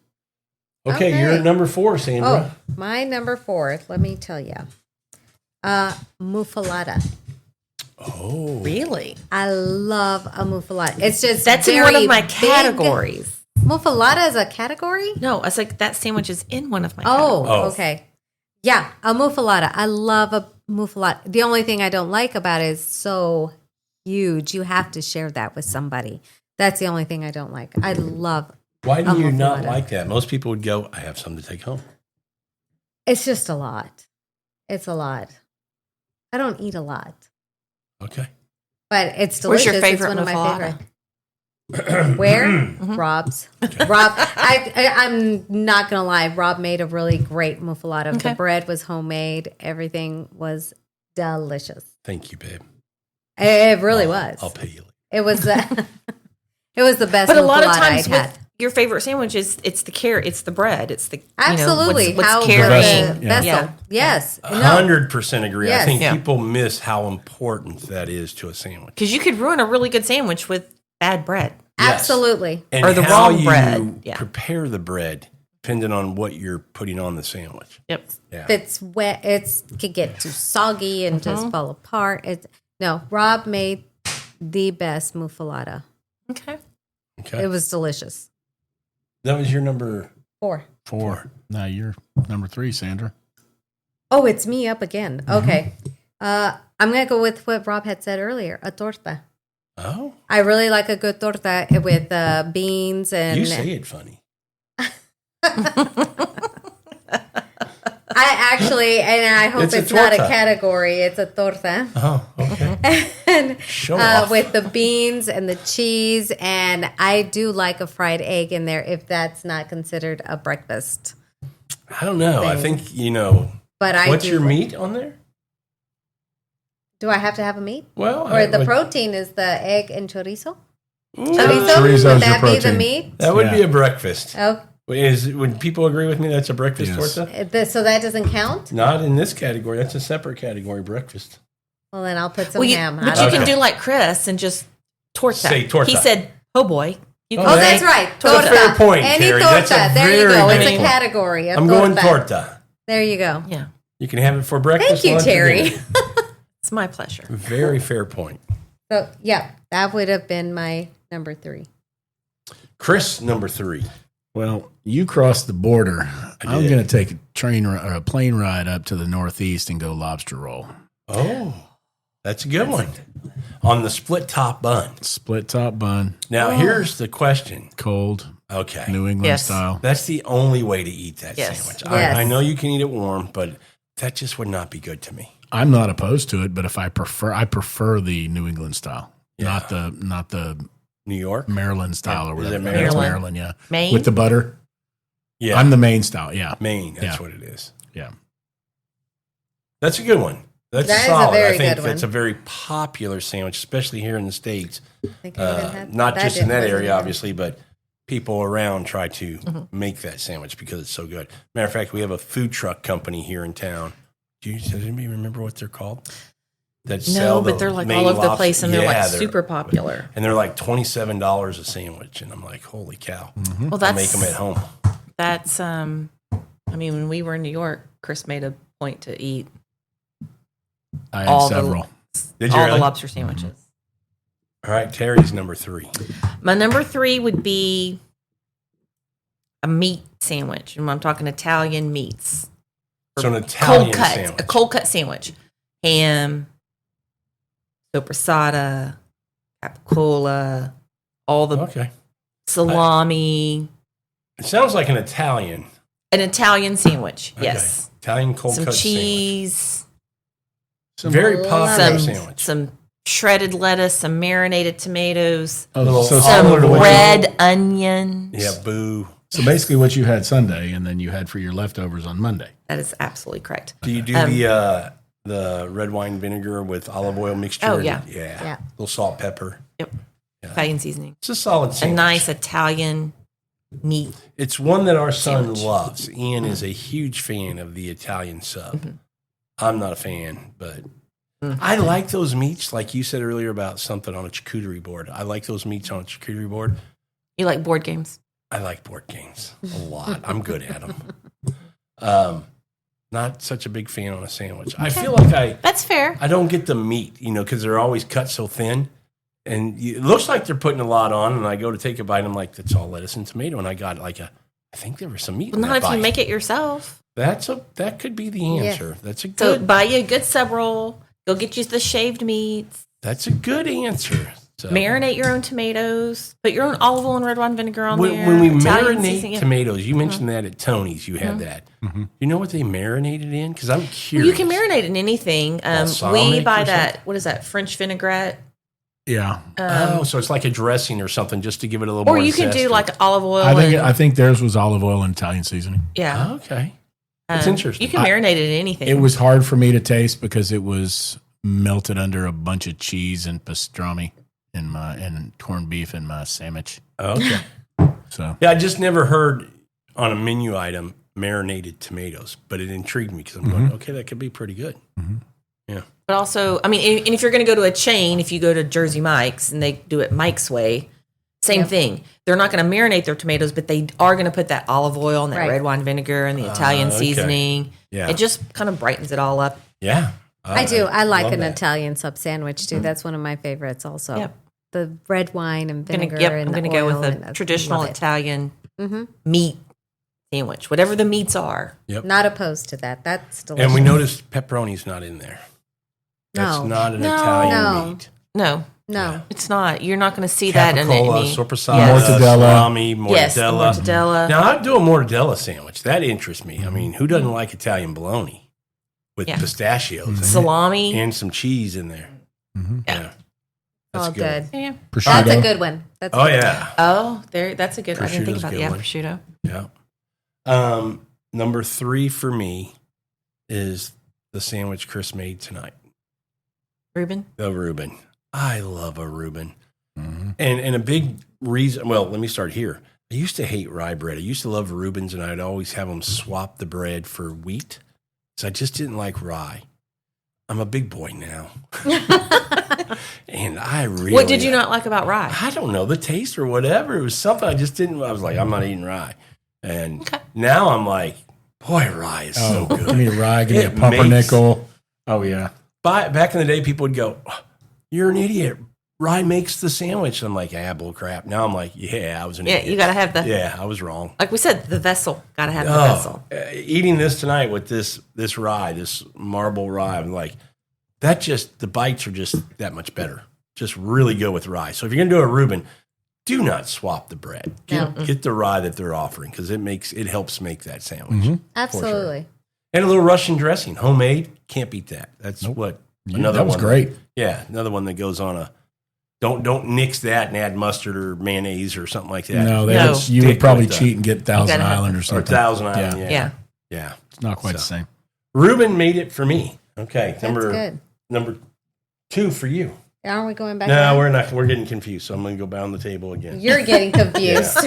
Okay, Okay. you're at number 4, Sandra. Oh, my number 4. Let me tell you. Muffalata. Oh. Really? I love a muffalata. It's just That's in one very of my big. categories. Muffalata is a category? No, it's like that sandwich is in one of my Oh, Oh. okay. Yeah, a muffalata. I love a muffalata. The only thing I don't like about it is so huge. You have to share that with somebody. That's the only thing I don't like. I love. Why do you not muffalata. like that? Most people would go, I have something to take home. It's just a lot. It's a lot. I don't eat a lot, Okay. but it's Where's delicious. your favorite It's one of my muffalata? favorite. Where? Rob's. Rob. I'm not gonna lie. Rob made a really great muffalata. Okay. The bread was homemade. Everything was delicious. Thank you, babe. It really was. I'll pay you later. It was the. It was the best. But a lot of muffalata times I'd had. with your favorite sandwich is it's the carrot, it's the bread, it's the Absolutely. You know, what's How carrying. the vessel. Yeah. Yes. No. 100% agree. Yes. I think Yeah. people miss how important that is to a sandwich. Because you could ruin a really good sandwich with bad bread. Yes. Absolutely. And Or the how wrong you bread. Yeah. prepare the bread, depending on what you're putting on the sandwich. Yep. Yeah. If it's wet, it could get too soggy and just fall apart. No, Rob made the best muffalata. Okay. Okay. It was delicious. That was your number 4. 4. Now you're number 3, Sandra. Oh, it's me up again. Okay. I'm going to go with what Rob had said earlier, a torta. Oh, I really like a good torta with beans and you say it funny. I actually, and I hope It's a it's not a torta. category. It's a torta. Oh, okay. And Show off. with the beans and the cheese, and I do like a fried egg in there if that's not considered a breakfast. I don't know. I thing. think, But I what's do. your meat on there? Do I have to have a meat? Well, Or the protein is the egg and chorizo? Mm, Chorizo? Chorizo's Would your that be the protein. meat? that would be Yeah. a breakfast. Oh, Would people agree with me that's a breakfast Yes. torta? so that doesn't count? Not in this category. That's a separate category, breakfast. Well, then I'll put some Well, ham. but I you don't can know. do like Chris and just torta. Say torta. He said, "Oh boy." You Oh, can Oh, say that's right. That's a Torta. fair point, Any Terry. torta. That's a There you very go. good It's a point. category. A I'm going torta. There you go. Yeah, You can have it for breakfast. Thank you, lunch, or Terry. dinner. it's my pleasure. Very fair point. So, yeah, that would have been my number 3. Chris, number 3. Well, you crossed the border. I'm did. going to take a plane ride up to the Northeast and go lobster roll. Oh, that's a good one. On the split top bun. Split top bun, Now, here's the question. cold, Okay. New England Yes. style. That's the only way to eat that Yes. sandwich. Yes. I know you can eat it warm, but that just would not be good to me. I'm not opposed to it, but I prefer the New England style, Yeah. not the New York? Maryland style or Is it whatever. Maryland? It's Maryland, yeah. Maine? With the butter. Yeah. I'm the Maine style, yeah. Maine. That's Yeah. what it is. Yeah. That's a good one. That's That is a solid. very I think good that's one. a very popular sandwich, especially here in the States. I think I even had Not just in that wasn't area, there. obviously, but people around try to make that sandwich because it's so good. Matter of fact, we have a food truck company here in town. Does anybody remember what they're called? That sell No, but the they're like Maine all over the lobster- place, and they're Yeah, like super popular. And they're like $27 a sandwich, and I'm like, holy cow! Well, I that's make them at home. That's I mean, when we were in New York, Chris made a point to eat I had all several. Did you all really? the lobster sandwiches. All right, Terry's number 3. My number 3 would be a meat sandwich, and I'm talking Italian meats. So an Italian cold cut, sandwich. a cold cut sandwich, ham, sopressata, capicola, all the Okay. salami, It sounds like an Italian. an Italian sandwich. Okay. Yes, Italian cold some cut cheese, sandwich. Very popular some sandwich. some shredded lettuce, some marinated tomatoes, Oh, so some similar to what you- red onions. Yeah, boo. So basically what you had Sunday and then you had for your leftovers on Monday. That is absolutely correct. Do you do the red wine vinegar with olive oil mixture? Oh, yeah. Yeah. Yeah. Little salt, pepper. Yep, Italian seasoning. It's a solid A sandwich. nice Italian meat. It's one that our son Sandwich. loves. Ian is a huge fan of the Italian sub. I'm not a fan, but I like those meats. Like you said earlier about something on a charcuterie board. I like those meats on a charcuterie board. You like board games? I like board games a lot. I'm good at them. Not such a big fan on a sandwich. I feel like That's fair. I don't get the meat, because they're always cut so thin. And it looks like they're putting a lot on. And I go to take a bite, and I'm like, that's all lettuce and tomato. And I got like a I think there was some meat. Well, in not that if you bite. make it yourself. That could be the answer. That's a So good. buy you a good sub roll. Go get you the shaved meats. That's a good answer. So, Marinate your own tomatoes. Put your own olive oil and red wine vinegar on there. when we Italian marinate seasoning. tomatoes, you mentioned that at Tony's. You had that. You know what they marinated in? Because I'm curious. You can marinate in anything. Balsamic We buy or that. something? What is that? French vinaigrette. Yeah. So it's like a dressing or something, just to give it a little Or more. you can do zest or- like olive oil. I think theirs was olive oil and Italian seasoning. yeah. Okay, it's interesting. You can marinate it in anything. It was hard for me to taste because it was melted under a bunch of cheese and pastrami and corned beef in my sandwich. Okay. So Yeah, I just never heard on a menu item marinated tomatoes, but it intrigued me because I'm going, okay, that could be pretty good. Yeah. But also, I mean, and if you're going to go to a chain, if you go to Jersey Mike's and they do it Mike's way, same thing. They're not going to marinate their tomatoes, but they are going to put that olive oil and that Right. red wine vinegar and the Italian okay. seasoning. Yeah. It just kind of brightens it all up. Yeah. I do. I like love an that. Italian sub sandwich too. That's one of my favorites also. Yep. The red wine and vinegar. I'm and going to the go oil with and a traditional love it. Italian Mhm. meat sandwich, whatever the meats are. Not opposed to that. That's delicious. And we noticed pepperoni's not in there. That's No. not an No. Italian No. meat. No, No. it's not. You're not going to see that in Capicola, any. sorpresa, Yes. Mortadella. salami, mortadella. Yes, the mortadella. Now, I'd do a mortadella sandwich. That interests me. I mean, who doesn't like Italian bologna with Yeah. pistachios in it Salami. and some cheese in there? Yeah. That's All good. Yeah. prosciutto. That's a good one. That's Oh, a good yeah. Oh, there. That's a good. I didn't think Prosciutto's a about good yeah, one. prosciutto. Yeah. Number 3 for me is the sandwich Chris made tonight. Reuben. The Reuben. I love a Reuben. And a big reason, well, let me start here. I used to hate rye bread. I used to love Reubens, and I'd always have them swap the bread for wheat. So I just didn't like rye. I'm a big boy now. And I really. What did you not like about rye? I don't know, the taste or whatever. It was something I just didn't. I was like, I'm not eating rye. And Okay. now I'm like, boy, rye is so Give good. me a rye, give me a It pumpernickel. Oh yeah. Back in the day, people would go, "You're an idiot. Rye makes the sandwich." I'm like, bull crap. Now I'm like, yeah, I was an Yeah, idiot. you got to have the. Yeah, I was wrong. Like we said, the vessel. Got to have the vessel. Eating this tonight with this rye, this marble rye, I'm like, the bites are just that much better. Just really go with rye. So if you're gonna do a Reuben, do not swap the bread. Get the rye that they're offering because it helps make that sandwich. Absolutely. And a little Russian dressing, homemade, can't beat that. That's what another that was one. great. Yeah, another one that goes on a. Don't nix that and add mustard or mayonnaise or something like that. No, No. you would Stick probably with cheat and get Thousand gotta have Island or or something. Thousand Island. Yeah. Yeah, Yeah. It's not quite the So. same. Reuben made it for me. Okay, That's good. number 2 for you. Aren't we going back? No, around? we're not. We're getting confused. So I'm going to go down the table again. You're getting confused.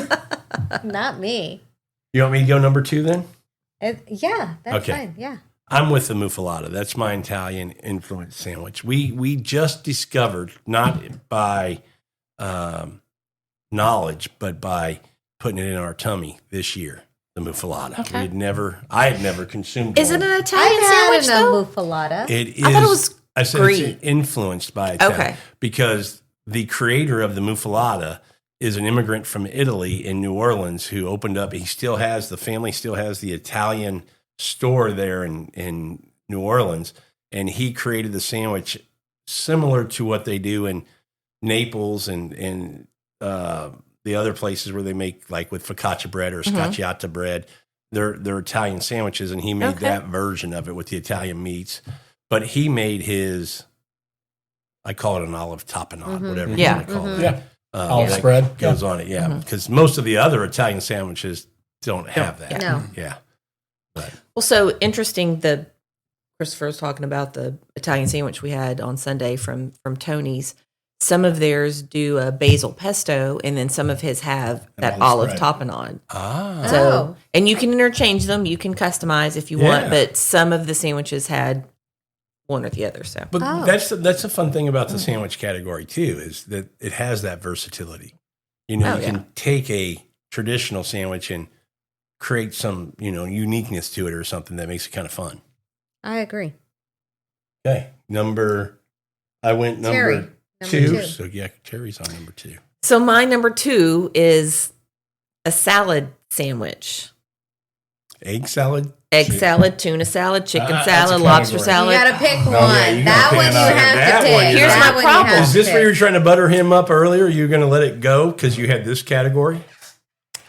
Not me. You want me to go number 2 then? Yeah, that's Okay. fine. Yeah. I'm with the muffalata. That's my Italian influence sandwich. We just discovered, not by knowledge, but by putting it in our tummy this year, the muffalata. Okay. I had never consumed Is it one. an Italian I've sandwich had though? a muffalata. It is. I thought it was I said Greek. it's influenced by Italian. Okay. Because the creator of the muffalata is an immigrant from Italy in New Orleans who opened up. The family still has the Italian store there in New Orleans, and he created the sandwich similar to what they do in Naples and the other places where they make like with focaccia bread or scacciata bread. They're Italian sandwiches, and he made Okay. that version of it with the Italian meats. But he made his, I call it an olive tapenade, whatever you Yeah. want to call it. Yeah. Olive that spread. goes on it, yeah. Because most of the other Italian sandwiches don't have that. No. Yeah. But Well, so interesting. The Christopher was talking about the Italian sandwich we had on Sunday from Tony's. Some of theirs do a basil pesto, and then some of his have that olive olive spread. tapenade. ah, So, Oh. and you can interchange them. You can customize if you Yeah. want, but some of the sandwiches had one or the other. So, but Oh. that's a fun thing about the sandwich category too, is that it has that versatility. You know, Oh, you can take a traditional sandwich and create some, uniqueness to it or something that makes it kind of fun. I agree. Okay. I went number Terry, number 2. two. So yeah, Terry's on number 2. so my number 2 is a salad sandwich. Egg salad? Egg salad, tuna salad, chicken That's salad, a lobster category. You salad. got to pick one. yeah, you that gotta one pick you one. have That to one pick. you Here's That my one you problem. have Is to this where pick. you're trying to butter him up earlier? You're going to let it go because you had this category?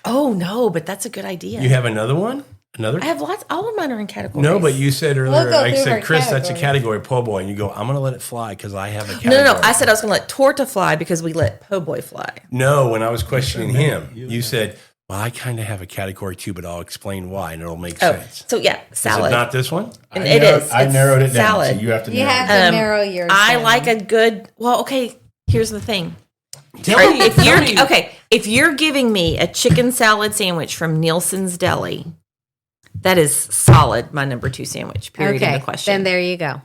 Oh no, but that's a good idea. You have another one? Another? I have lots. All of mine are in categories. No, but you said earlier, We'll go I through said, her Chris, that's a categories. category, po' boy. And you go, I'm going to let it fly because I have a category. No. I said I was going to let torta fly because we let po' boy fly. No, when I was questioning him, you said, well, I kind of have a category too, but I'll explain why and it'll make Oh, sense. so yeah, Is salad. it not this one? And it is. I It's narrowed it down. salad. So you have to You narrow have it down. to narrow yours I down. like a good. Well, okay. Here's the thing. Tell Right, me, if tell you're me. okay, if you're giving me a chicken salad sandwich from Nielsen's Deli, that is solid. My number 2 sandwich. Period. In Okay, the question. then there you go.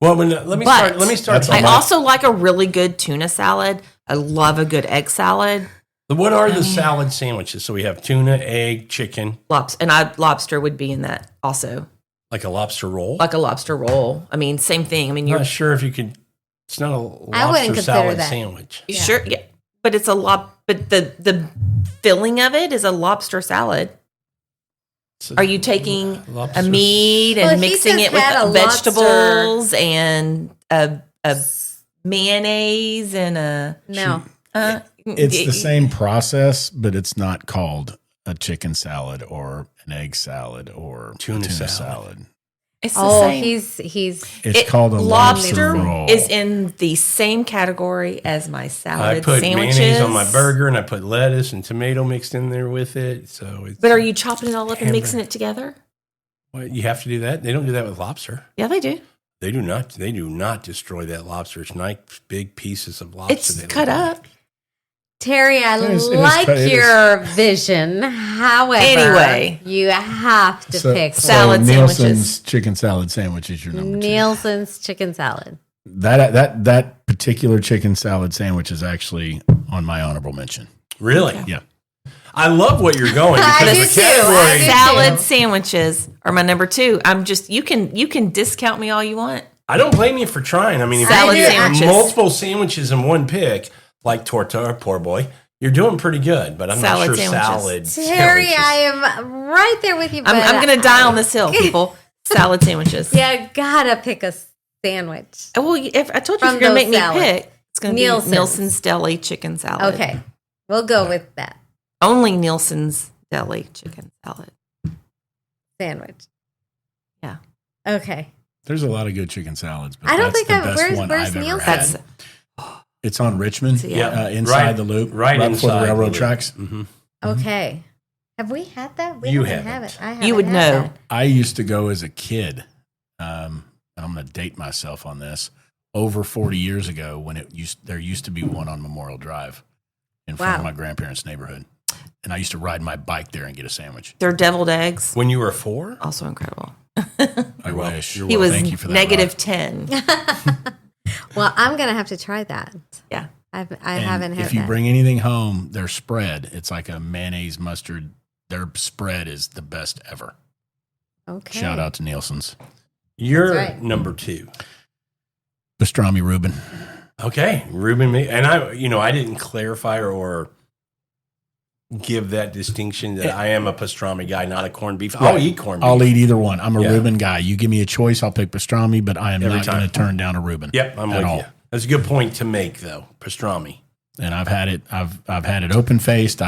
Well, let me But start. Let me start. that's I all also like a really good tuna salad. I love a good egg salad. What are the salad sandwiches? So we have tuna, egg, chicken, Lobster would be in that also, like a lobster roll. like a lobster roll. I mean, same thing. I mean, I'm you're not sure if you could. It's not a I wouldn't lobster consider salad that. sandwich. you sure, yeah, but it's a but the filling of it is a lobster salad. It's a Are you taking lobster a meat Well, and he mixing just it with had a vegetables and a mayonnaise and a No. It's the same process, but it's not called a chicken salad or an egg salad or Tuna a tuna salad. salad. It's the Oh, same. he's It's called a lobster lobster roll. is in the same category as my I salad put sandwiches. mayonnaise on my burger, and I put lettuce and tomato mixed in there with it. So it's. But are you chopping it all up and mixing it together? Well, you have to do that. They don't do that with lobster. Yeah, they do. They do not. They do not destroy that lobster. It's nice big pieces of lobster. It's they cut leave. up. Terry, I It is like cut- it your vision. However, Anyway. you have to pick Salad Nielsen's sandwiches. chicken salad sandwich is your number two. Nielsen's chicken salad. That particular chicken salad sandwich is actually on my honorable mention. Really? Yeah. I love what you're going I because do the too. category. I do. Salad sandwiches are my number 2. I'm just you can discount me all you want. I don't blame you for trying. I mean, if Salad you get sandwiches. multiple sandwiches in one pick, like torta or poor boy, you're doing pretty good. But I'm Salad not sure sandwiches. salad. Terry, sandwiches. I am right there with you. I'm but going to die on this hill, people. Salad sandwiches. You gotta pick a sandwich. Well, if I told you From if you're going to those make me salads. pick, it's going to be Nielsen's. Nielsen's Deli chicken salad. Okay, we'll go with that Only Nielsen's Deli chicken salad. sandwich. Yeah. Okay. There's a lot of good chicken salads, but I don't that's think the I've- best where's- one where's I've ever Nielsen's? had. That's It's on Richmond, Yeah. inside Right- the loop, right before the inside railroad the loop. tracks. Mhm. Okay. Have we had that? We You haven't haven't. had it. I haven't You would had know. that. I used to go as a kid, and I'm going to date myself on this. Over 40 years ago, when there used to be one on Memorial Drive in front of Wow. my grandparents' neighborhood, and I used to ride my bike there and get a sandwich. their deviled eggs. When you were 4, Also incredible. I wish. He was Thank you for that, negative Rob. 10. Well, I'm gonna have to try that. Yeah. I And haven't had if you that. bring anything home, their spread, it's like a mayonnaise mustard. Their spread is the best ever. Okay. Shout out to Nielsen's. you're That's right. number 2. Pastrami Reuben. Okay, Ruben, and I didn't clarify or give that distinction that I am a pastrami guy, not a corned beef. I'll Right. eat corned beef. I'll eat either one. I'm a Yeah. Reuben guy. You give me a choice, I'll pick pastrami, but I am Every not time. going to turn down a Reuben. Yep, I'm at with all. you. That's a good point to make, though. Pastrami. And I've had it. I've had it open faced.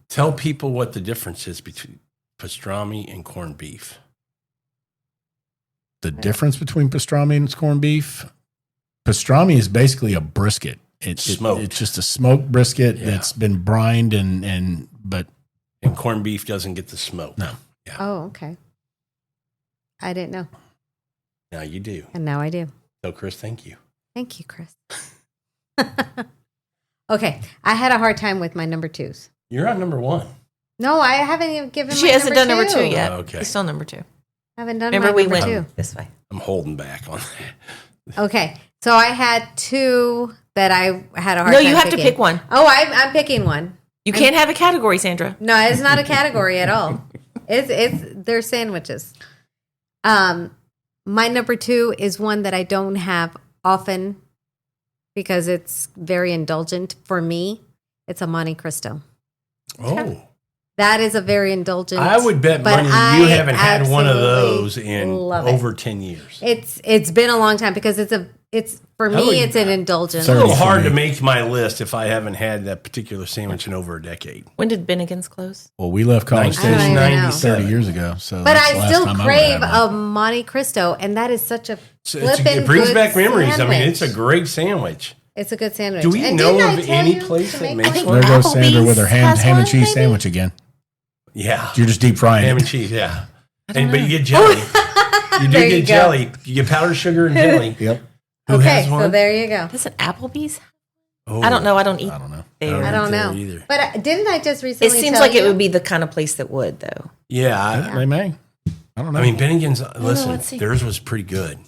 Tell people what the difference is between pastrami and corned beef. The difference between pastrami and corned beef. Pastrami is basically a brisket. Smoked. It's just a smoked brisket Yeah. that's been brined but And corned beef doesn't get the smoke. no. Oh, okay. I didn't know, Now you do. and now I do. So, Chris, thank you. Thank you, Chris. Okay, I had a hard time with my number 2s. You're on number 1. No, I haven't even given. She my hasn't done number 2 two. yet. Okay. She's still number 2. I haven't done Remember, my we number went 2. this way. I'm holding back on that. Okay, so I had 2 that I had a hard No, time you have to picking. pick one. Oh, I'm picking one. You can't have a category, Sandra. No, it's not a category at all. It's they're sandwiches. My number 2 is one that I don't have often because it's very indulgent for me. It's a Monte Cristo. Oh, That is a very indulgent. I would bet but money I you haven't had one of absolutely those in love it. over 10 years. It's been a long time because it's for me it's an indulgence. It's a little 30 for hard me. to make my list if I haven't had that particular sandwich in over a decade. When did Bennigan's close? Well, we left College I don't Station even know. 30 years ago. So But that's the I last still time I would crave have a one. Monte Cristo, and that is such a So flippin' it brings good back memories. Sandwich. I mean, it's a great sandwich. It's a good sandwich. Do we And know didn't I of tell any you place to that make makes one? There goes Sandra with her Applebee's ham has and one, cheese maybe? sandwich again. Yeah. You're just deep frying Ham it. and cheese, yeah. But you get jelly. You do There you get go. jelly. You get powdered sugar and jelly. Yep. Who Okay, has so one? there you go. Does it Applebee's? Oh, I don't know. I don't eat I don't know. there. I don't there know. either. But didn't I just It recently seems tell like you? it would be the kind of place that would, though. Yeah. They may. I don't know. I mean, Bennigan's, let's listen, see. theirs was pretty good.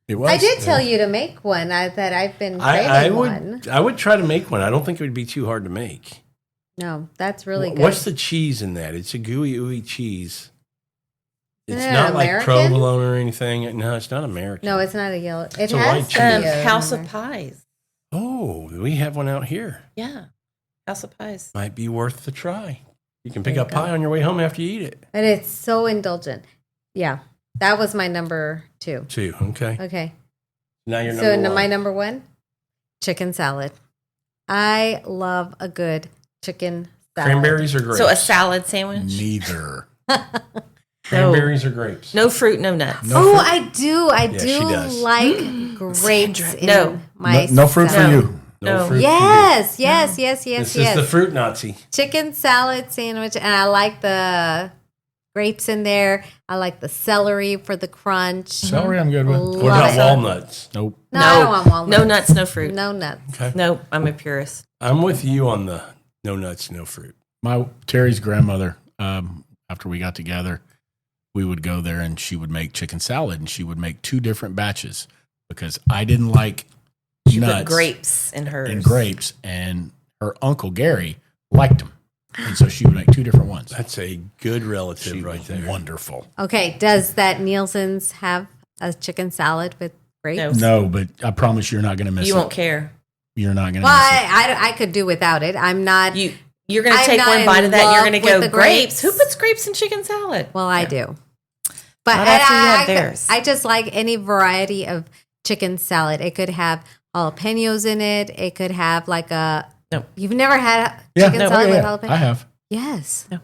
it was. I did tell you to make one that I've been craving I one. would try to make one. I don't think it would be too hard to make. No, that's really good. What's the cheese in that? It's a gooey, ooey cheese. It's Isn't it not like American? provolone or anything. No, it's not American. No, it's not a yellow. It It's a has white to cheese. be a House number. of Pies. Oh, we have one out here. Yeah. House of Pies. Might be worth the try. You can pick There up you go. pie on your way home after you eat it, And it's so indulgent. Yeah, that was my number 2. too. Okay. Okay, Now you're so number one. my number 1, chicken salad. I love a good chicken salad. Cranberries or grapes? So a salad sandwich? Neither. Cranberries or grapes? No fruit, no nuts. No Oh, fruit. I do. I Yeah, she do does. like grapes. Sandra, in no. my No fruit for salad. you. No No. fruit. Yes, yes, This yes. is the fruit Nazi. Chicken salad sandwich, and I like the grapes in there. I like the celery for the crunch. Celery, I'm good with. Love What about it. walnuts? Nope. No, I don't want walnuts. No nuts, no fruit. No nuts. Okay. No, I'm a purist. I'm with you on the no nuts, no fruit. My Terry's grandmother, after we got together, we would go there and she would make chicken salad, and she would make 2 different batches because I didn't like She put nuts grapes in hers. and grapes, and her uncle Gary liked them, and so she would make 2 different ones. That's a good relative She right was there. wonderful. Okay, does that Nielsen's have a chicken salad with grapes? No. No, but I promise you're not going to miss You it. won't care. You're not going to Well, miss it. I could do without it. I'm not. You're going to I'm take not one in bite of that and you're love going to with go, the grapes? grapes. Who puts grapes in chicken salad? Well, I do. But Not after you have I theirs. I just like any variety of chicken salad. It could have jalapenos in it. It could have like a. No. You've never had Yeah, chicken no, salad yeah, with yeah. jalapeno? I have. Yes. No.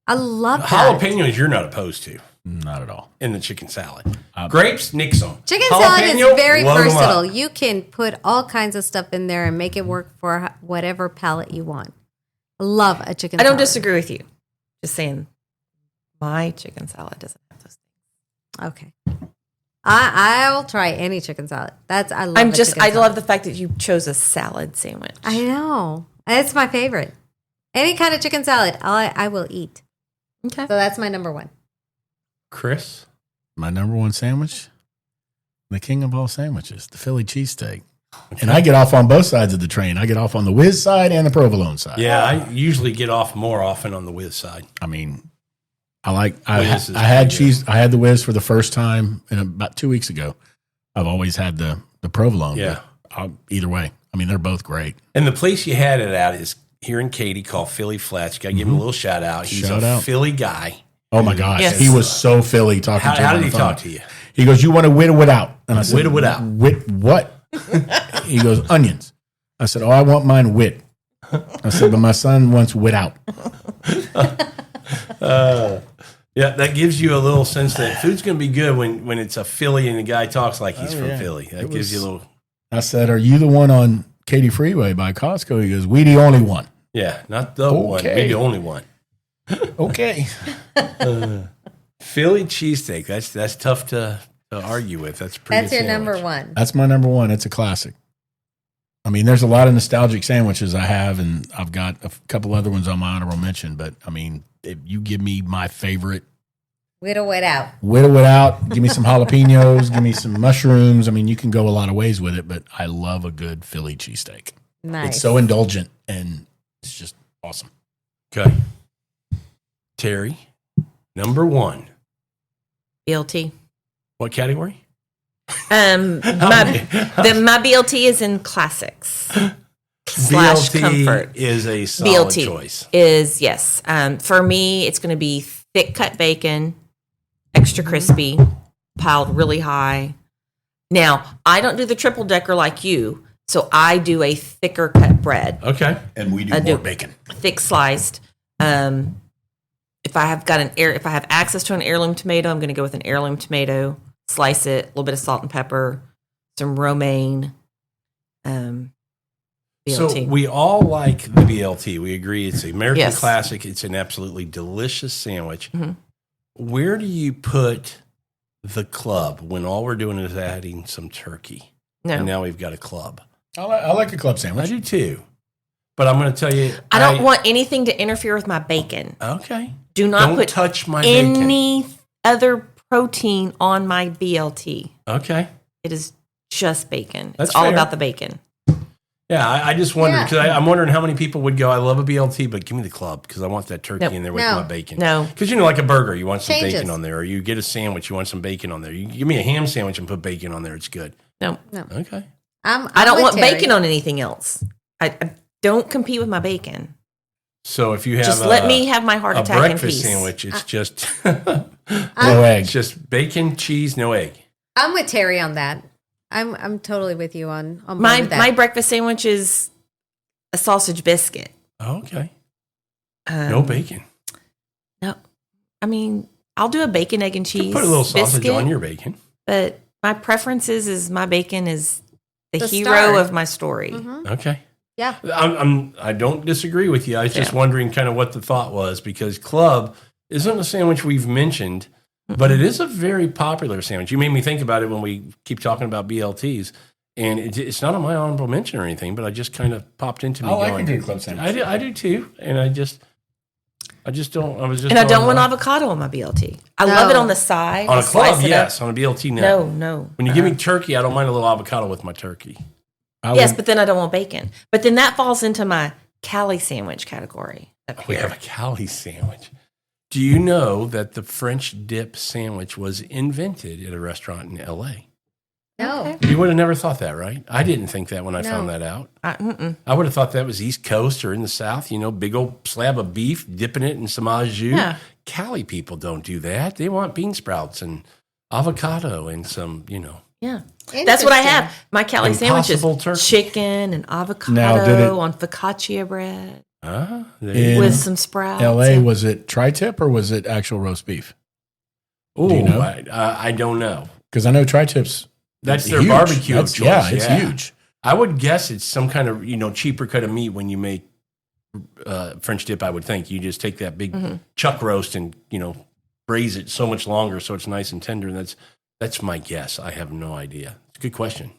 I love that. Jalapenos, you're not opposed to Not at all. in the chicken salad. Grapes, nix them. Chicken salad is Jalapeno, very load 'em versatile. up. You can put all kinds of stuff in there and make it work for whatever palate you want. I love a chicken I don't salad. disagree with you. Just saying, my chicken salad doesn't have those things. Okay. I'll try any chicken salad. I love I chicken love salad. the fact that you chose a salad sandwich. I know. It's my favorite. Any kind of chicken salad, I will eat. Okay. So that's my number 1. Chris? My number 1 sandwich, the king of all sandwiches, the Philly cheesesteak. And I get off on both sides of the train. I get off on the whiz side and the provolone side. Yeah, I usually get off more often on the whiz side. I mean, I Whiz is had pretty cheese. I had the whiz for the first time about 2 weeks ago. I've always had the provolone. Yeah. but either way, I mean, they're both great. And the place you had it at is here in Katy called Philly Flats. Got to give him a little shout out. He's Shout a out. Philly guy. Oh my gosh, Yes. he was so Philly talking to me. How on did the he phone. talk to you? He goes, "You want to whittle it out?" And I said, Whittle it out. Wit what? He goes, "Onions." I said, "Oh, I want mine wit." I said, "But my son wants wit out." Yeah, that gives you a little sense that food's going to be good when it's a Philly and the guy talks like he's Oh, from yeah. Philly. That It gives was- you a little, I said, "Are you the one on Katy Freeway by Costco?" He goes, "We the only one." yeah, not the one, Okay. maybe the only one. Okay. Philly cheesesteak. That's tough to argue with. That's a pretty. That's good your number sandwich. 1. That's my number 1. It's a classic. I mean, there's a lot of nostalgic sandwiches I have, and I've got a couple other ones on my honorable mention. But I mean, if you give me my favorite, Whittle it out. whittle it out, give me some jalapenos, give me some mushrooms. I mean, you can go a lot of ways with it, but I love a good Philly cheesesteak. Nice. It's so indulgent, and it's just awesome. Okay, Terry, number 1. BLT. What category? My BLT is in classics. slash BLT comfort. is a solid BLT choice. is, yes. For me, it's going to be thick cut bacon, extra crispy, piled really high. Now, I don't do the triple decker like you, so I do a thicker cut bread, Okay. And we do I more do. bacon. thick sliced. If I have access to an heirloom tomato, I'm going to go with an heirloom tomato. Slice it, a little bit of salt and pepper, some romaine. BLT. So we all like the BLT. We agree it's an American Yes. classic. It's an absolutely delicious sandwich. Mhm. Where do you put the club when all we're doing is adding some turkey? No, And now we've got a club. I like a club I sandwich. do too. But I'm going to tell you. I don't want anything to interfere with my bacon. Okay. Do not Don't put touch my bacon. any other protein on my BLT. Okay. It is just bacon. That's it's all fair. about the bacon. Yeah, I just wondered Yeah. because I'm wondering how many people would go, I love a BLT, but give me the club because I want that turkey Nope. in there with No. my bacon. No. Because, like a burger, you want some Changes. bacon on there. Or you get a sandwich, you want some bacon on there. You give me a ham sandwich and put bacon on there. It's good. No. Okay. I don't with want Terry. bacon on anything else. I don't compete with my bacon. So if you have Just let me have my heart a attack in breakfast peace. sandwich, it's just No egg. it's just bacon, cheese, no egg. I'm with Terry on that. I'm totally with you on board My with that. my breakfast sandwich is a sausage biscuit. Okay. No bacon. No, I mean I'll do a bacon, egg, and cheese. Put a little sausage biscuit, on your bacon. But my preference is my bacon is the hero star. of my story. Okay. Yeah. I don't disagree with you. I was just Yeah. wondering kind of what the thought was because club isn't a sandwich we've mentioned, but it is a very popular sandwich. You made me think about it when we keep talking about BLTs, and it's not on my honorable mention or anything, but I just kind of popped into me. Oh, I going, can do club sandwich. I do too, and I just don't. I was just And I don't going, want avocado on my BLT. I No. love it on the side. on a I slice club. it Yes, up. on a BLT. No. No. When you give me turkey, I don't mind a little avocado with my turkey. Yes, but then I don't want bacon. But then that falls into my Cali sandwich category up We here. have a Cali sandwich. Do you know that the French dip sandwich was invented at a restaurant in L.A.? No. Okay. You would have never thought that, right? I didn't think that when I No. found that out. Mm-mm. I would have thought that was East Coast or in the South, big old slab of beef, dipping it in some au jus. Yeah. Cali people don't do that. They want bean sprouts and avocado and some, Yeah. That's what I Interesting. have. My Cali sandwich is Impossible turkey. chicken and Now, did avocado it- on focaccia bread there In you with some sprouts. LA, and- was it tri-tip or was it actual roast beef? go. do you Ooh, know? I don't know. Because I know tri-tips. That's it's their huge. barbecue of That's- choice. Yeah, it's huge. I would guess it's some kind of cheaper cut of meat when you make French dip. I would think you just take that big chuck roast and braise it so much longer so it's nice and tender. And that's my guess. I have no idea. It's a good question.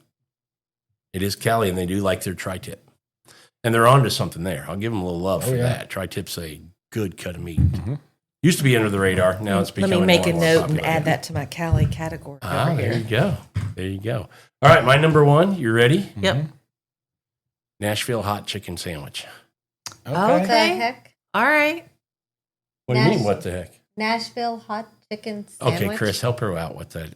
It is Cali, and they do like their tri-tip, and they're onto something there. I'll give them a little love for yeah. that. Tri-tip's a good cut of meat. Used to be under the radar. Now it's Let becoming me make more a and more note and popular. add that to my Cali category over There you here. go. There you go. All right, my number one. You ready? Yep. Nashville hot chicken sandwich. What the Okay. heck? All right. What do you mean? Nash- What the heck? Nashville hot chicken sandwich. Okay, Chris, help her out with that.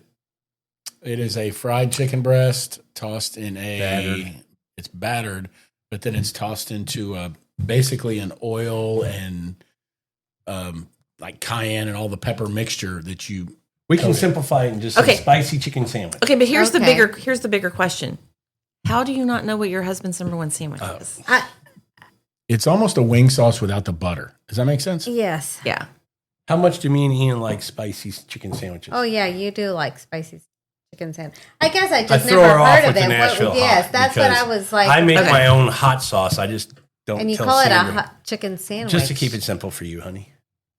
It is a fried chicken breast tossed in a. Battered. It's battered, but then it's tossed into basically an oil and like cayenne and all the pepper mixture that you. We can simplify it and just Okay. say spicy chicken sandwich. Okay, but here's Okay. the bigger question. How do you not know what your husband's number one sandwich is? It's almost a wing sauce without the butter. Does that make sense? Yes. Yeah. How much do me and Ian like spicy chicken sandwiches? Oh yeah, you do like spicy chicken sandwich. I guess I I just throw never her off heard with of the it. Nashville Yes, hot that's what I because was like. I make Okay. my own hot sauce. I just don't. and you tell call it a Sandra. hot chicken sandwich. Just to keep it simple for you, honey.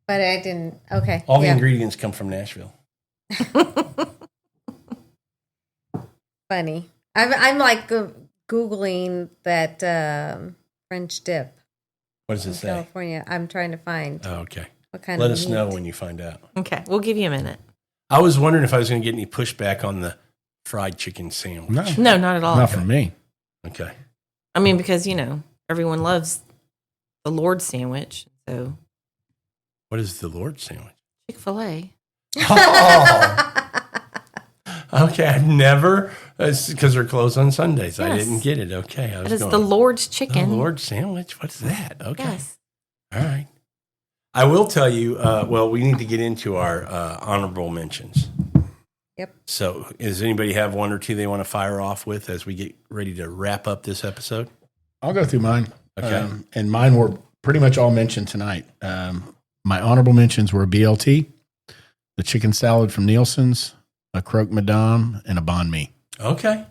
But I didn't. Okay. All the yeah. ingredients come from Nashville. Funny. I'm like googling that French dip What does it in say? California. I'm trying to find Oh, okay. what kind Let of us meat. know when you find out. Okay, we'll give you a minute. I was wondering if I was going to get any pushback on the fried chicken sandwich. No, not at all. Not from me. Okay. I mean, because everyone loves the Lord sandwich, so What is the Lord sandwich? Chick-fil-A. Oh, Okay, I never, because they're closed on Sundays. I Yes. didn't get it. Okay, I was That is going, the Lord's chicken. the Lord sandwich? What's that? Okay. Yes. All right. I will tell you, well, we need to get into our honorable mentions. Yep. So does anybody have one or two they want to fire off with as we get ready to wrap up this episode? I'll go through mine. Okay. And mine were pretty much all mentioned tonight. My honorable mentions were a BLT, the chicken salad from Nielsen's, a croque madame, and a banh mi. Okay.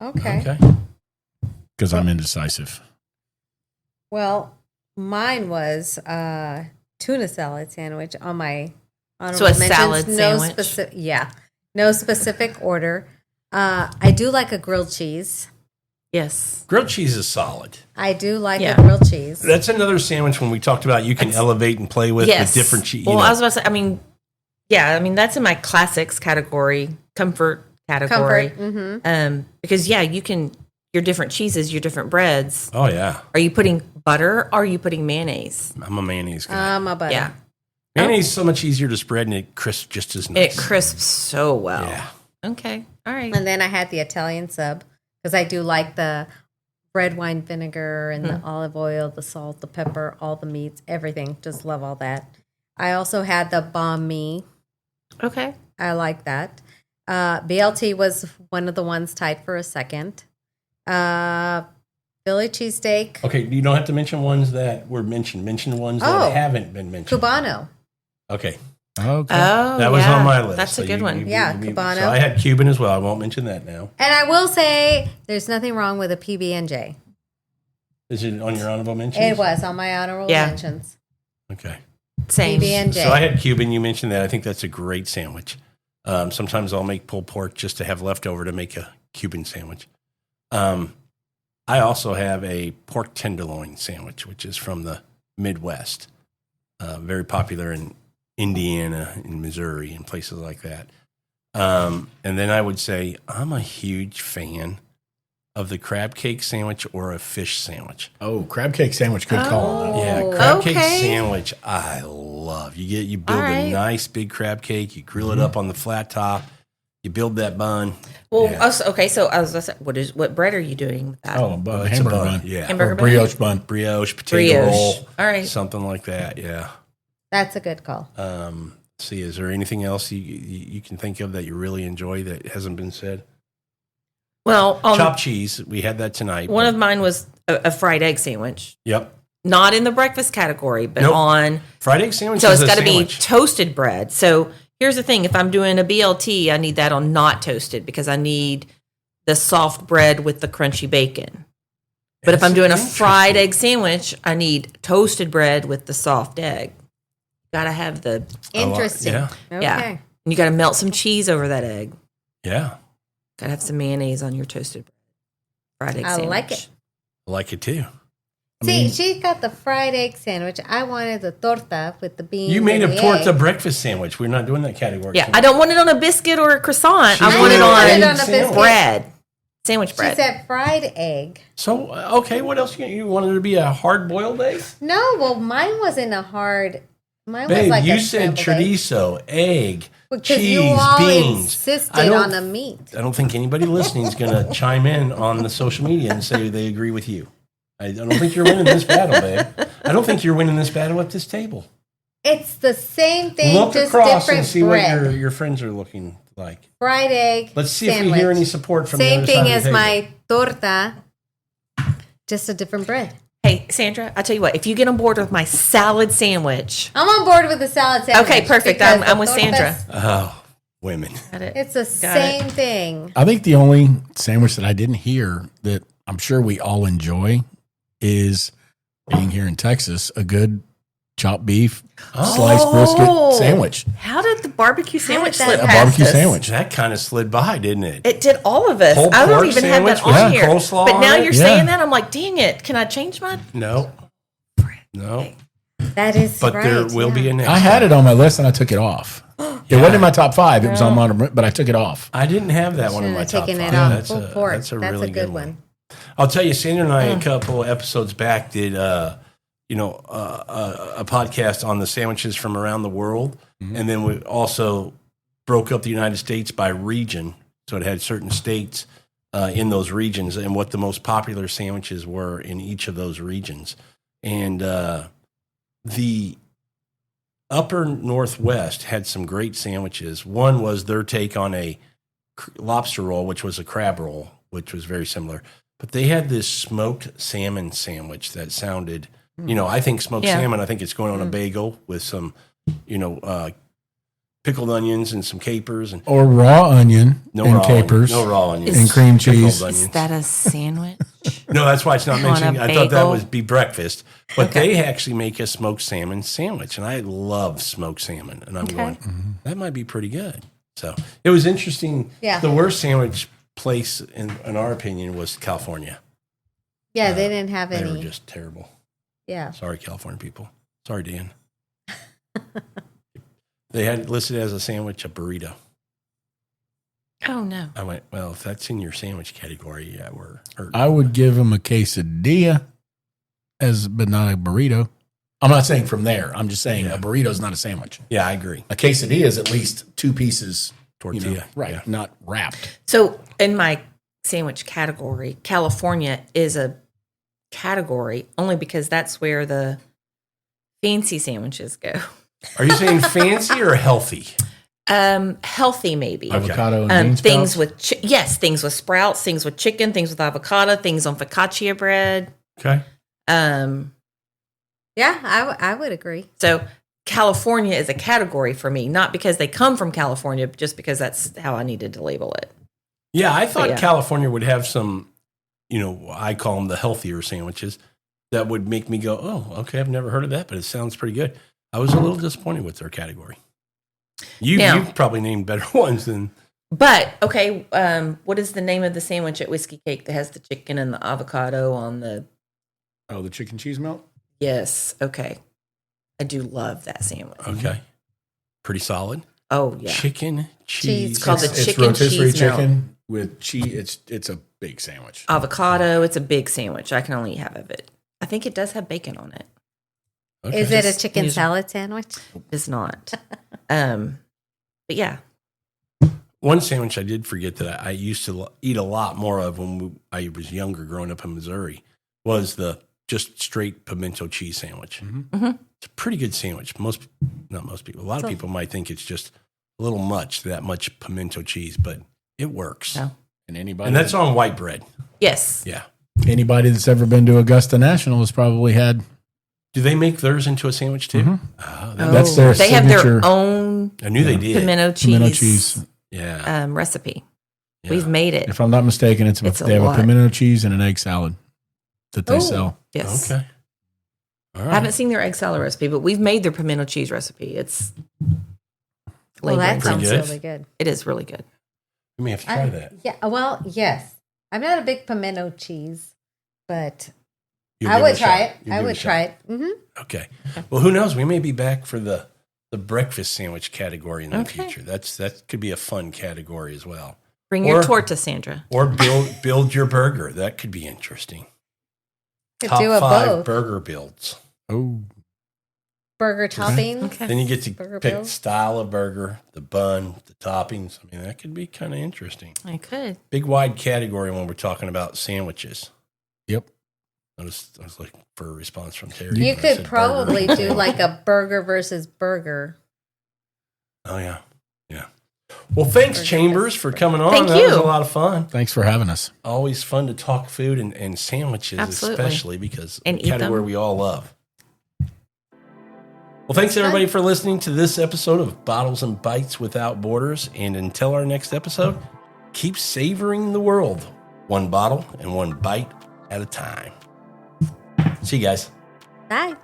Okay. Because I'm indecisive. Well, mine was tuna salad sandwich on my honorable So a mentions. salad no sandwich? No specific order. I do like a grilled cheese. Yes. Grilled cheese is solid. I do like Yeah. a grilled cheese. That's another sandwich when we talked about you can elevate and play with different cheese. Well, I was about to say, that's in my classics category, comfort category. Because you can, your different cheeses, your different breads. Oh, yeah. Are you putting butter or are you putting mayonnaise? I'm a mayonnaise guy. My butter. Yeah. Mayonnaise is so much easier to spread and it crisps just as nice. It crisps so well. Yeah. Okay. All right. And then I had the Italian sub because I do like the red wine vinegar and the olive oil, the salt, the pepper, all the meats, everything. Just love all that. I also had the banh mi. Okay. I like that. BLT was one of the ones tied for a second. Philly cheesesteak. Okay, you don't have to mention ones that were mentioned. Mention ones Oh. that haven't been mentioned. Cubano. Okay. Okay. Oh, That was on my list. That's a good one. Yeah, Cubano. So I had Cuban as well. I won't mention that now. And I will say there's nothing wrong with a PB&J. Is it on your honorable mentions? It was on my honorable Yeah. mentions. Okay. Same. PB&J. So I had Cuban. You mentioned that. I think that's a great sandwich. Sometimes I'll make pulled pork just to have leftover to make a Cuban sandwich. I also have a pork tenderloin sandwich, which is from the Midwest. Very popular in Indiana, in Missouri, and places like that. And then I would say I'm a huge fan of the crab cake sandwich or a fish sandwich. Oh, crab cake sandwich. Good call. Though. Yeah, crab cake Okay. sandwich I love. You build All a right. nice big crab cake, you grill it up on the flat top, you build that bun. Well, Yeah. okay. So I was gonna say, what bread are you doing with that? Oh, It's a hamburger bun. bun. Yeah. Hamburger Or bun? brioche bun. Brioche, potato roll. All right. Something like that, yeah. That's a good call. See, is there anything else you can think of that you really enjoy that hasn't been said? Well, Chopped cheese. We had that tonight. one of mine was a fried egg sandwich. Yep. Not in the breakfast category, but Nope. on. Fried egg sandwich So is it's a got to be sandwich. toasted bread. So here's the thing: if I'm doing a BLT, I need that on not toasted because I need the soft bread with the crunchy bacon. But if I'm doing a fried egg sandwich, I need toasted bread with the soft egg. Got to have the Interesting. yeah. Okay. Yeah. And you got to melt some cheese over that egg. Yeah. Got to have some mayonnaise on your toasted fried egg I sandwich. like it. I like it too. See, she got the fried egg sandwich. I wanted the torta with the beans. You made and a the torta egg. breakfast sandwich. We're not doing that category. Yeah, I don't want it on a biscuit or a croissant. She I want wanted it it on, on a biscuit. bread, sandwich She bread. said fried egg. So, okay, what else? You wanted it to be a hard boiled egg? No, well, mine wasn't a hard. Mine was Babe, like you a said scrambled egg. chorizo, egg, Because cheese, you all beans. insisted I don't- on the meat. I don't think anybody listening is going to chime in on the social media and say they agree with you. I don't think you're winning this battle, babe. I don't think you're winning this battle at this table. It's the same thing, Look just across different and see bread. what your friends are looking like. Fried egg. Let's see sandwich. if we hear any support from the Same other thing side as of the my torta, just a different bread. Hey, Sandra, I tell you what, if you get on board with my salad sandwich, I'm on board with the salad sandwich. Okay, perfect. because I'm the with tortas, Sandra. Oh, women. It's the Got same thing. I think the only sandwich that I didn't hear that I'm sure we all enjoy is being here in Texas, a good chopped beef, sliced brisket sandwich. How did the barbecue sandwich that slip happen? A past barbecue us? sandwich. That kind of slid by, didn't it? It did all of us. Pulled I don't pork even have that sandwich on with here. coleslaw But now on it? you're Yeah. saying that, I'm like, dang it. Can I change mine? No. No. That is But right. there will be a next. I had it on my list and I took it off. It wasn't in my top 5. It was on my, but I took it off. I didn't have that one in Shouldn't my have top taken five. it off. That's Pulled a, pork. that's a really good one. one. I'll tell you, Sandra and I a couple episodes back did a podcast on the sandwiches from around the world, and then we also broke up the United States by region. So it had certain states in those regions and what the most popular sandwiches were in each of those regions. And the upper Northwest had some great sandwiches. One was their take on a lobster roll, which was a crab roll, which was very similar. But they had this smoked salmon sandwich that sounded, I think smoked salmon, I think it's going on a bagel with some, pickled onions and some capers. Or raw onion and capers. No raw onions. And cream cheese. Is that a sandwich? No, that's why it's not On mentioned. a I thought that bagel? would be breakfast. But they actually make a smoked salmon sandwich. And I love smoked salmon. And I'm going, that might be pretty good. So it was interesting. Yeah. The worst sandwich place, in our opinion, was California. Yeah, they didn't have They any. were just terrible. Yeah. Sorry, California people. Sorry, Dan. They had it listed as a sandwich, a burrito. Oh, no. I went, well, if that's in your sandwich category, yeah, we're hurt. I would give them a quesadilla, but not a burrito. I'm not saying from there. I'm just saying a burrito is not a sandwich. Yeah, I agree. A quesadilla is at least 2 pieces Tortilla. right? Yeah. Not wrapped. So in my sandwich category, California is a category only because that's where the fancy sandwiches go. Are you saying fancy or healthy? Healthy maybe. Avocado and bean things sprouts? with things with sprouts, things with chicken, things with avocado, things on focaccia bread. Okay. Yeah, I would agree. So California is a category for me, not because they come from California, but just because that's how I needed to label it. Yeah, I thought yeah. California would have some, I call them the healthier sandwiches that would make me go, oh, okay, I've never heard of that, but it sounds pretty good. I was a little disappointed with their category. You've probably named better ones than. But, okay, what is the name of the sandwich at Whiskey Cake that has the chicken and the avocado on the... Oh, the chicken cheese melt? Yes, okay. I do love that sandwich. Okay. Pretty solid. Oh, yeah. Chicken, cheese. It's called the It's chicken rotisserie cheese melt. chicken with cheese. It's a big sandwich. Avocado, it's a big sandwich. I can only eat half of it. I think it does have bacon on it. Okay. Is it a Just chicken use- salad sandwich? It's not. But yeah. One sandwich I did forget that I used to eat a lot more of when I was younger, growing up in Missouri, was the just straight pimento cheese sandwich. Mm-hmm. It's a pretty good sandwich. Not most people. A lot of people might think it's just a little much, that much pimento cheese, but it works. No. And that's on white bread. Yes. Yeah. Anybody that's ever been to Augusta National has probably had. Do they make theirs into a sandwich too? Mhm. That's That's their They have signature their own I knew they did. pimento cheese, Yeah. recipe. Yeah. We've made it. If I'm not mistaken, It's a they have lot. a pimento cheese and an egg salad that they sell. Yes. Okay. All right. I haven't seen their egg salad recipe, but we've made their pimento cheese recipe. It's Well, that labor sounds good. really good. It is really good. We may have to try that. Yeah, well, yes. I'm not a big pimento cheese, but You'll I give would it a try shot. it. You'll I give would a try shot. it. Mm-hmm. Okay. Well, who knows? We may be back for the breakfast sandwich category in the Okay. future. That could be a fun category as well. Bring your Or- torta, Sandra. Or build your burger. That could be interesting. Could Top do a 5 both. burger builds. Oh, Burger toppings. Okay. Then you get to Burger pick builds. style of burger, the bun, the toppings. I mean, that could be kind of interesting. I could. Big wide category when we're talking about sandwiches. yep. I was looking for a response from Terry. You when I could said probably burger. do like a burger versus burger. Oh yeah, yeah. Well, thanks Burger Chambers for coming on. Thank That was you. a lot of fun. Thanks for having us. Always fun to talk food and sandwiches, Absolutely. especially because And a eat category them. we all love. Well, thanks everybody for listening to this episode of Bottles and Bites Without Borders. And until our next episode, keep savoring the world, one bottle and one bite at a time. See you guys. Bye.